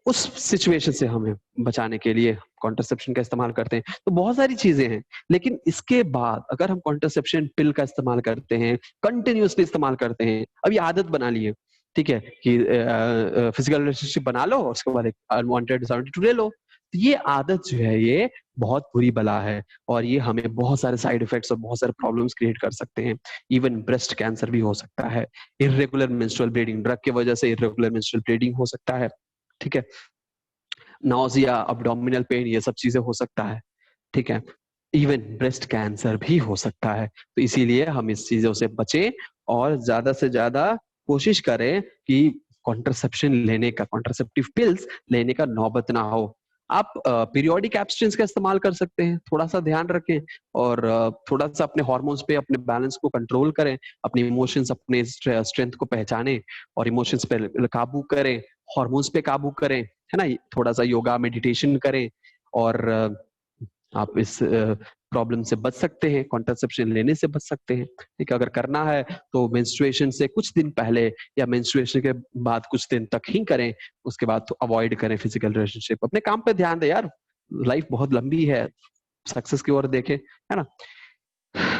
उस सिचुएशन से हमें बचाने के लिए कॉन्ट्रासेप्शन का इस्तेमाल करते हैं। तो बहुत सारी चीजें हैं, लेकिन इसके बाद अगर हम कॉन्ट्रासेप्शन पिल का इस्तेमाल करते हैं, कंटिन्यूअसली इस्तेमाल करते हैं, अब ये आदत बना लिए, ठीक है, कि फिजिकल रिलेशनशिप बना लो, उसके बाद एक अनवांटेड ले लो, तो ये आदत जो है ये बहुत बुरी बला है, और ये हमें बहुत सारे साइड इफेक्ट्स और बहुत सारे प्रॉब्लम्स क्रिएट कर सकते हैं। इवन ब्रेस्ट कैंसर भी हो सकता है, इरेगुलर मेंस्ट्रुअल ब्लीडिंग, ड्रग की वजह से इरेगुलर मेंस्ट्रुअल ब्लीडिंग हो सकता है, ठीक है, नाउजिया, अब्डोमिनल पेन, ये सब चीजें हो सकता है, ठीक है, इवन ब्रेस्ट कैंसर भी हो सकता है। तो इसीलिए हम इस चीजों से बचें और ज्यादा से ज्यादा कोशिश करें कि कॉन्ट्रासेप्शन लेने का, कॉन्ट्रासेप्टिव पिल्स लेने का नौबत ना हो। आप पीरियोडिक एब्स्टिनेंस का इस्तेमाल कर सकते हैं, थोड़ा सा ध्यान रखें, और थोड़ा सा अपने हार्मोन्स पे अपने बैलेंस को कंट्रोल करें, अपने इमोशंस, अपने स्ट्रेंथ को पहचानें और इमोशंस पे काबू करें, हार्मोन्स पे काबू करें, है ना, थोड़ा सा योगा मेडिटेशन करें, और आप इस प्रॉब्लम से बच सकते हैं, कॉन्ट्रासेप्शन लेने से बच सकते हैं। ठीक है, अगर करना है तो मेंस्ट्रुएशन से कुछ दिन पहले या मेंस्ट्रुएशन के बाद कुछ दिन तक ही करें, उसके बाद तो अवॉइड करें फिजिकल रिलेशनशिप। अपने काम पे ध्यान दें यार, लाइफ बहुत लंबी है, सक्सेस की ओर देखें, है ना।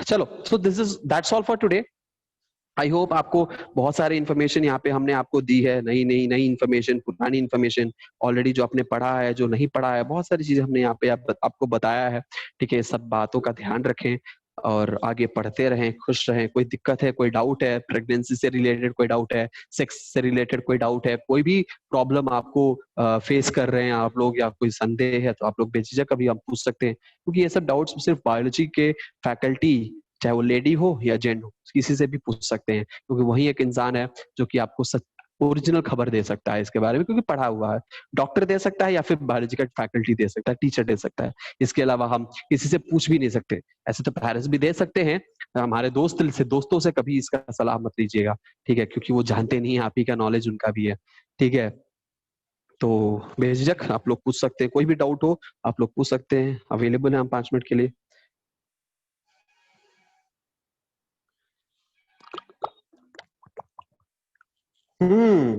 चलो, so this is that's all for today. I hope आपको बहुत सारी इन्फॉर्मेशन यहाँ पे हमने आपको दी है, नई नई नई इन्फॉर्मेशन, पुरानी इन्फॉर्मेशन, ऑलरेडी जो आपने पढ़ा है, जो नहीं पढ़ा है, बहुत सारी चीजें हमने यहाँ पे आपको बताया है। ठीक है, सब बातों का ध्यान रखें और आगे पढ़ते रहें, खुश रहें। कोई दिक्कत है, कोई डाउट है, प्रेगनेंसी से रिलेटेड कोई डाउट है, सेक्स से रिलेटेड कोई डाउट है, कोई भी प्रॉब्लम आपको फेस कर रहे हैं आप लोग, या कोई संदेह है, तो आप लोग बेझिझक कभी हम पूछ सकते हैं, क्योंकि ये सब डाउट्स सिर्फ बायोलॉजी के फैकल्टी, चाहे वो लेडी हो या जेंट हो, किसी से भी पूछ सकते हैं, क्योंकि वही एक इंसान है जो कि आपको ओरिजिनल खबर दे सकता है इसके बारे में, क्योंकि पढ़ा हुआ है। डॉक्टर दे सकता है, या फिर बायोलॉजी का फैकल्टी दे सकता है, टीचर दे सकता है। इसके अलावा हम किसी से पूछ भी नहीं सकते। ऐसे तो पेरेंट्स भी दे सकते हैं, हमारे दोस्तों से कभी इसका सलाह मत लीजिएगा, ठीक है, क्योंकि वो जानते नहीं है, आप ही का नॉलेज उनका भी है, ठीक है। तो बेझिझक आप लोग पूछ सकते हैं, कोई भी डाउट हो आप लोग पूछ सकते हैं, अवेलेबल है हम 5 मिनट के लिए। Hmm,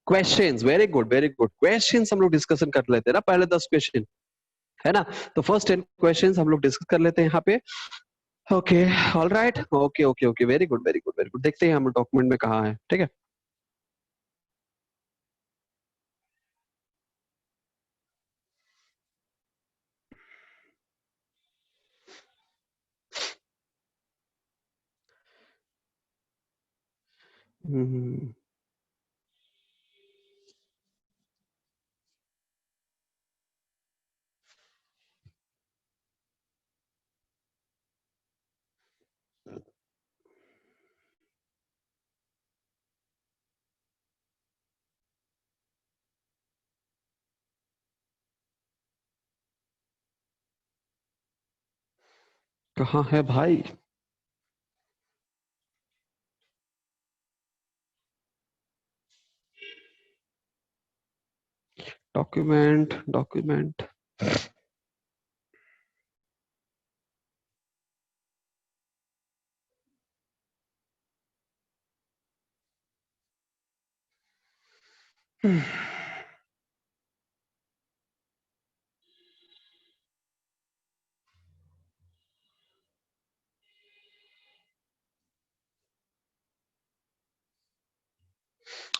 questions, very good very good. Questions हम लोग डिस्कशन कर लेते हैं ना, पहले 10 क्वेश्चन, है ना, तो फर्स्ट 10 क्वेश्चंस हम लोग डिस्कस कर लेते हैं यहाँ पे। Okay, all right, okay okay okay, very good very good very good. देखते हैं हम डॉक्यूमेंट में कहाँ है, ठीक है। हम्म, कहाँ है भाई? Document, document.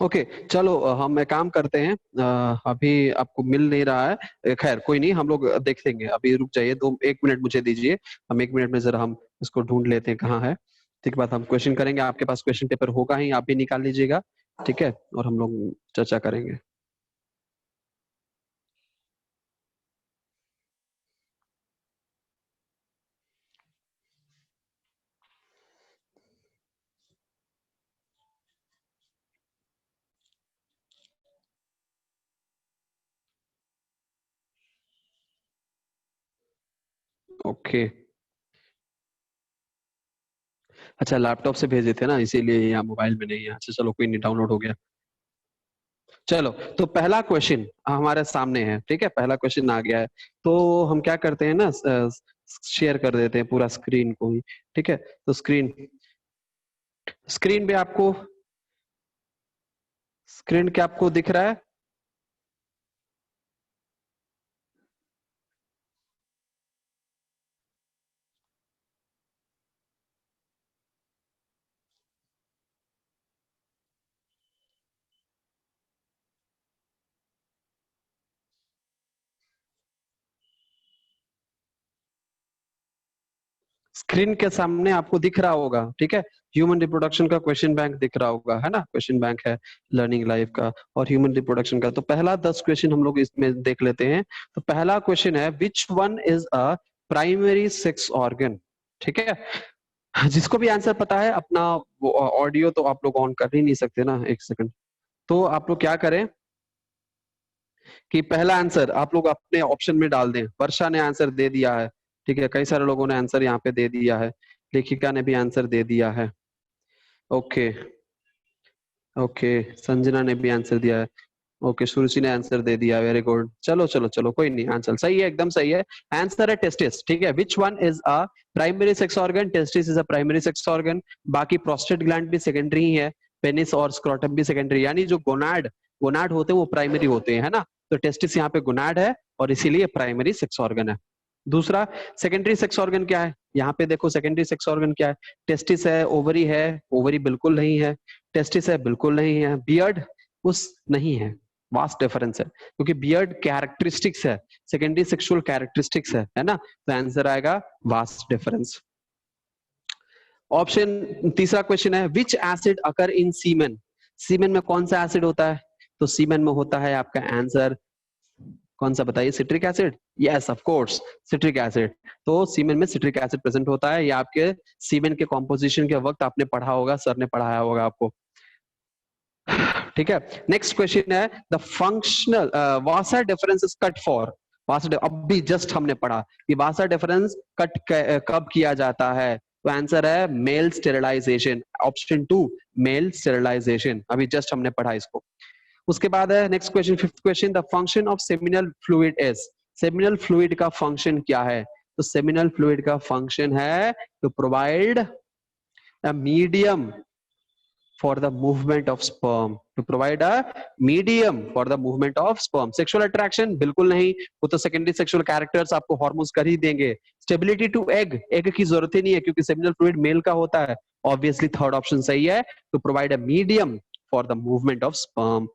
ओके, चलो हम एक काम करते हैं, अभी आपको मिल नहीं रहा है, खैर कोई नहीं, हम लोग देख लेंगे, अभी रुक जाइए, दो एक मिनट मुझे दीजिए, हम एक मिनट में जरा हम इसको ढूंढ लेते हैं कहाँ है। ठीक है, बात हम क्वेश्चन करेंगे, आपके पास क्वेश्चन पेपर होगा ही, आप भी निकाल लीजिएगा, ठीक है, और हम लोग चर्चा करेंगे। ओके, अच्छा लैपटॉप से भेजे थे ना, इसीलिए यहाँ मोबाइल में नहीं है, अच्छा चलो कोई नहीं, डाउनलोड हो गया। चलो, तो पहला क्वेश्चन हमारे सामने है, ठीक है, पहला क्वेश्चन आ गया है, तो हम क्या करते हैं ना, शेयर कर देते हैं पूरा स्क्रीन को ही, ठीक है, तो स्क्रीन स्क्रीन पे आपको, स्क्रीन क्या आपको दिख रहा है? स्क्रीन के सामने आपको दिख रहा होगा, ठीक है, ह्यूमन रिप्रोडक्शन का क्वेश्चन बैंक दिख रहा होगा, है ना, क्वेश्चन बैंक है लर्निंग लाइफ का और ह्यूमन रिप्रोडक्शन का। तो पहला 10 क्वेश्चन हम लोग इसमें देख लेते हैं। तो पहला क्वेश्चन है, which one is a primary sex organ, ठीक है, जिसको भी आंसर पता है अपना, ऑडियो तो आप लोग ऑन कर ही नहीं सकते ना, एक सेकंड, तो आप लोग क्या करें कि पहला आंसर आप लोग अपने ऑप्शन में डाल दें। वर्षा ने आंसर दे दिया है, ठीक है, कई सारे लोगों ने आंसर यहाँ पे दे दिया है, लेखिका ने भी आंसर दे दिया है, ओके, ओके, संजना ने भी आंसर दिया है, ओके, सुरुचि ने आंसर दे दिया, वेरी गुड, चलो चलो चलो, कोई नहीं, आंसर सही है, एकदम सही है, आंसर है टेस्टिस, ठीक है, which one is a primary sex organ, testis is a primary sex organ, बाकी प्रोस्टेट ग्लैंड भी सेकेंडरी ही है, पेनिस और स्क्रोटम भी सेकेंडरी, यानी जो गोनाड गोनाड होते हैं वो प्राइमरी होते हैं, है ना, तो टेस्टिस यहाँ पे गोनाड है और इसीलिए प्राइमरी सेक्स ऑर्गन है। दूसरा, सेकेंडरी सेक्स ऑर्गन क्या है, यहाँ पे देखो सेकेंडरी सेक्स ऑर्गन क्या है, टेस्टिस है, ओवरी है, ओवरी बिल्कुल नहीं है, टेस्टिस है बिल्कुल नहीं है, बियर्ड उस नहीं है, वास्ट डिफरेंस है, क्योंकि बियर्ड कैरेक्टरिस्टिक्स है, सेकेंडरी सेक्सुअल कैरेक्टरिस्टिक्स है ना, तो आंसर आएगा वास्ट डिफरेंस। ऑप्शन तीसरा क्वेश्चन है, विच एसिड अकर इन सीमेन, सीमेन में कौन सा एसिड होता है, तो सीमेन में होता है आपका आंसर कौन सा बताइए, citric acid, yes of course, citric acid, तो सीमेन में सिट्रिक एसिड प्रेजेंट होता है, ये आपके सीमेन के कॉम्पोजिशन के वक्त आपने पढ़ा होगा, सर ने पढ़ाया होगा आपको, ठीक है। नेक्स्ट क्वेश्चन है, the functional vasa deferens is cut for, vasa अब भी जस्ट हमने पढ़ा कि वासा डिफरेंस कट कब किया जाता है, तो आंसर है male sterilisation, option 2 male sterilisation, अभी जस्ट हमने पढ़ा इसको। उसके बाद है next question, fifth question, the function of seminal fluid is, seminal fluid का फंक्शन क्या है, तो सेमिनल फ्लूइड का फंक्शन है to provide a medium for the movement of sperm, to provide a medium for the movement of sperm, sexual attraction बिल्कुल नहीं, वो तो secondary sexual characters आपको hormones कर ही देंगे, stability to egg, egg की जरूरत ही नहीं है क्योंकि seminal fluid मेल का होता है, obviously थर्ड ऑप्शन सही है, to provide a medium for the movement of sperm,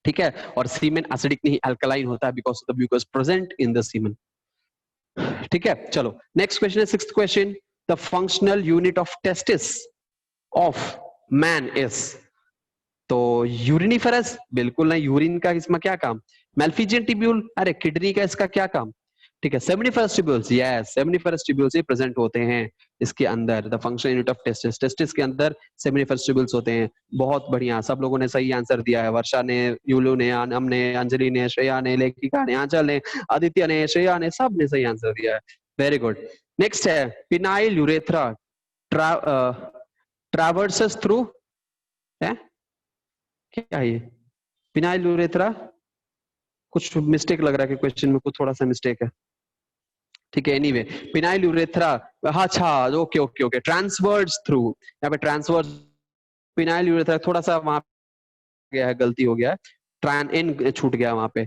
ठीक है, और सीमेन एसिडिक नहीं अल्कलाइन होता है because of the mucus present in the semen, ठीक है। चलो नेक्स्ट क्वेश्चन है, sixth question, the functional unit of testis of man is. तो यूरिनिफरस बिल्कुल नहीं, यूरिन का इसमें क्या काम। मेल्फिजियन टिब्यूल, अरे किडनी का इसका क्या काम। ठीक है, seminiferous tubules, yes seminiferous tubules ही प्रेजेंट होते हैं इसके अंदर। The function unit of testis, testis के अंदर सेमिनिफरस ट्यूब्यूल्स होते हैं। बहुत बढ़िया, सब लोगों ने सही आंसर दिया है। वर्षा ने, यूलू ने, अनम ने, अंजलि ने, श्रेया ने, लेखिका ने, आंचल ने, आदित्य ने, श्रेया ने, सब ने सही आंसर दिया है। Very good. नेक्स्ट है पिनाइल यूरेथ्रा ट्रैवर्सेस थ्रू, है क्या ये पिनाइल यूरेथ्रा। कुछ मिस्टेक लग रहा है कि क्वेश्चन में कुछ थोड़ा सा मिस्टेक है। ठीक है, एनीवे पिनाइल यूरेथ्रा, अच्छा okay okay okay, transverse through, यहाँ पे ट्रांसवर्स पिनाइल यूरेथ्रा थोड़ा सा वहां गया है, गलती हो गया है, ट्रान इन छूट गया वहां पे।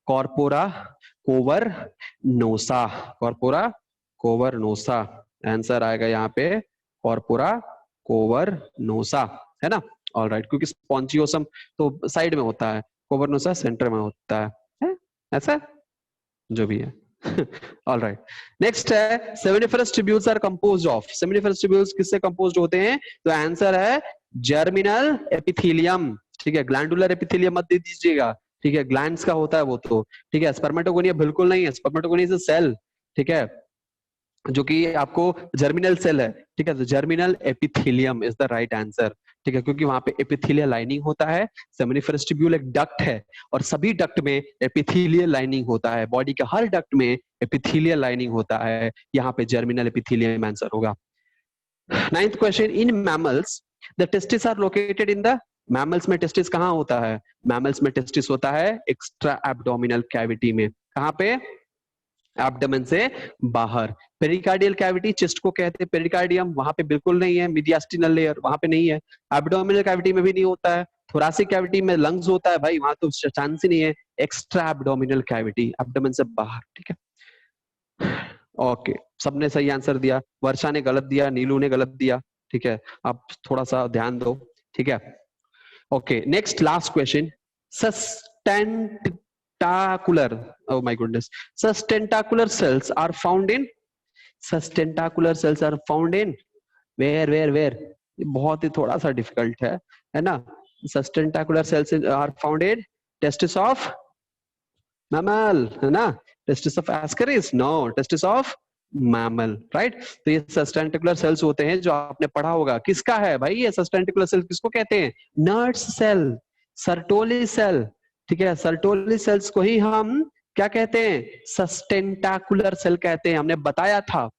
Corpora cavernosa, corpora cavernosa answer आएगा यहाँ पे, कॉर्पोरा कोवर नोसा, है ना। ऑल राइट, क्योंकि स्पॉन्जियोसम तो साइड में होता है, कोवरनोसा सेंटर में होता है ऐसा जो भी है। ऑल राइट, नेक्स्ट है seminiferous tubules are composed of, seminiferous tubules किससे कंपोज्ड होते हैं, तो आंसर है जर्मिनल एपिथेलियम। ठीक है, ग्लैंडुलर एपिथेलियम मत दे दीजिएगा, ठीक है, ग्लैंड्स का होता है वो तो। ठीक है, स्पर्मेटोगोनिया बिल्कुल नहीं है, स्पर्मेटोगोनिया इज अ सेल, ठीक है, जो कि आपको जर्मिनल सेल है। ठीक है, तो germinal epithelium is the right answer. ठीक है, क्योंकि वहां पे एपिथेलियल लाइनिंग होता है, सेमिनिफरस ट्यूब्यूल एक डक्ट है और सभी डक्ट में एपिथेलियल लाइनिंग होता है, बॉडी के हर डक्ट में एपिथेलियल लाइनिंग होता है, यहाँ पे जर्मिनल एपिथेलियम आंसर होगा। 9th question, in mammals the testis are located in the, mammals में टेस्टिस कहाँ होता है, मैमल्स में टेस्टिस होता है एक्स्ट्रा एब्डोमिनल कैविटी में, कहाँ पे, एब्डोमेन से बाहर। पेरिकार्डियल कैविटी चेस्ट को कहते हैं पेरिकार्डियम, वहां पे बिल्कुल नहीं है, मीडियास्टिनल लेयर वहां पे नहीं है, एब्डोमिनल कैविटी में भी नहीं होता है, थोरासिक कैविटी में लंग्स होता है भाई, वहां तो चांस ही नहीं है, एक्स्ट्रा एब्डोमिनल कैविटी एब्डोमेन से बाहर। ठीक है, ओके, सबने सही आंसर दिया, वर्षा ने गलत दिया, नीलू ने गलत दिया। ठीक है, आप थोड़ा सा ध्यान दो। ठीक है, okay, next last question, sustentacular tentacular, oh my goodness, sustentacular cells are found in, sustentacular cells are found in where, बहुत ही थोड़ा सा डिफिकल्ट है ना। sustentacular cells are found in testis of mammal, है ना, testis of ascaris, no, testis of mammal, right. तो ये सस्टेंटिकुलर sales होते हैं, जो आपने पढ़ा होगा, किसका है भाई ये सस्टेंटिकुलर सेल, किसको कहते हैं, नर्स सेल, सर्टोली सेल। ठीक है, सर्टोली सेल्स को ही हम क्या कहते हैं, सस्टेंटाकुलर सेल कहते हैं, हमने बताया था।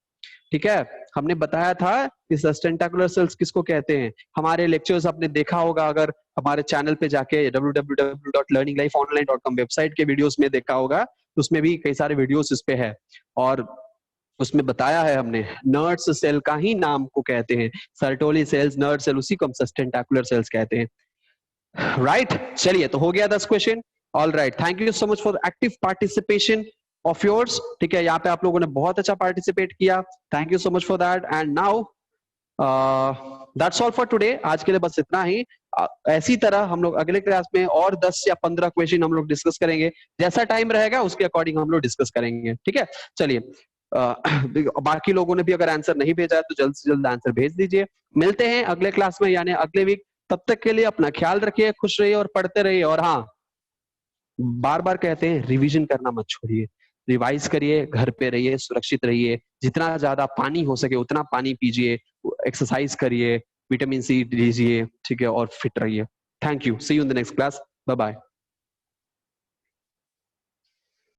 ठीक है, हमने बताया था कि सस्टेंटाकुलर सेल्स किसको कहते हैं, हमारे लेक्चर्स आपने देखा होगा, अगर हमारे चैनल पे जाके www.learninglifeonline.com वेबसाइट के वीडियोस में देखा होगा, तो उसमें भी कई सारे वीडियोस इस पे है, और उसमें बताया है हमने, नर्स सेल का ही नाम को कहते हैं सर्टोली सेल्स, नर्स सेल उसी को हम सस्टेंटाकुलर सेल्स कहते हैं, राइट। चलिए, तो हो गया 10 question. All right, thank you so much for active participation of yours. ठीक है, यहाँ पे आप लोगों ने बहुत अच्छा पार्टिसिपेट किया, thank you so much for that. And now that's all for today, आज के लिए बस इतना ही। ऐसी तरह हम लोग अगले क्लास में और 10 या 15 क्वेश्चन हम लोग डिस्कस करेंगे, जैसा टाइम रहेगा उसके अकॉर्डिंग हम लोग डिस्कस करेंगे। ठीक है, चलिए, बाकी लोगों ने भी अगर आंसर नहीं भेजा है तो जल्द से जल्द आंसर भेज दीजिए। मिलते हैं अगले क्लास में, यानी अगले वीक। तब तक के लिए अपना ख्याल रखिए, खुश रहिए और पढ़ते रहिए, और हाँ, बार बार कहते हैं रिवीजन करना मत छोड़िए, रिवाइज करिए, घर पे रहिए, सुरक्षित रहिए, जितना ज्यादा पानी हो सके उतना पानी पीजिए, एक्सरसाइज करिए, विटामिन सी लीजिए, ठीक है, और फिट रहिए। Thank you, see you in the next class, bye bye.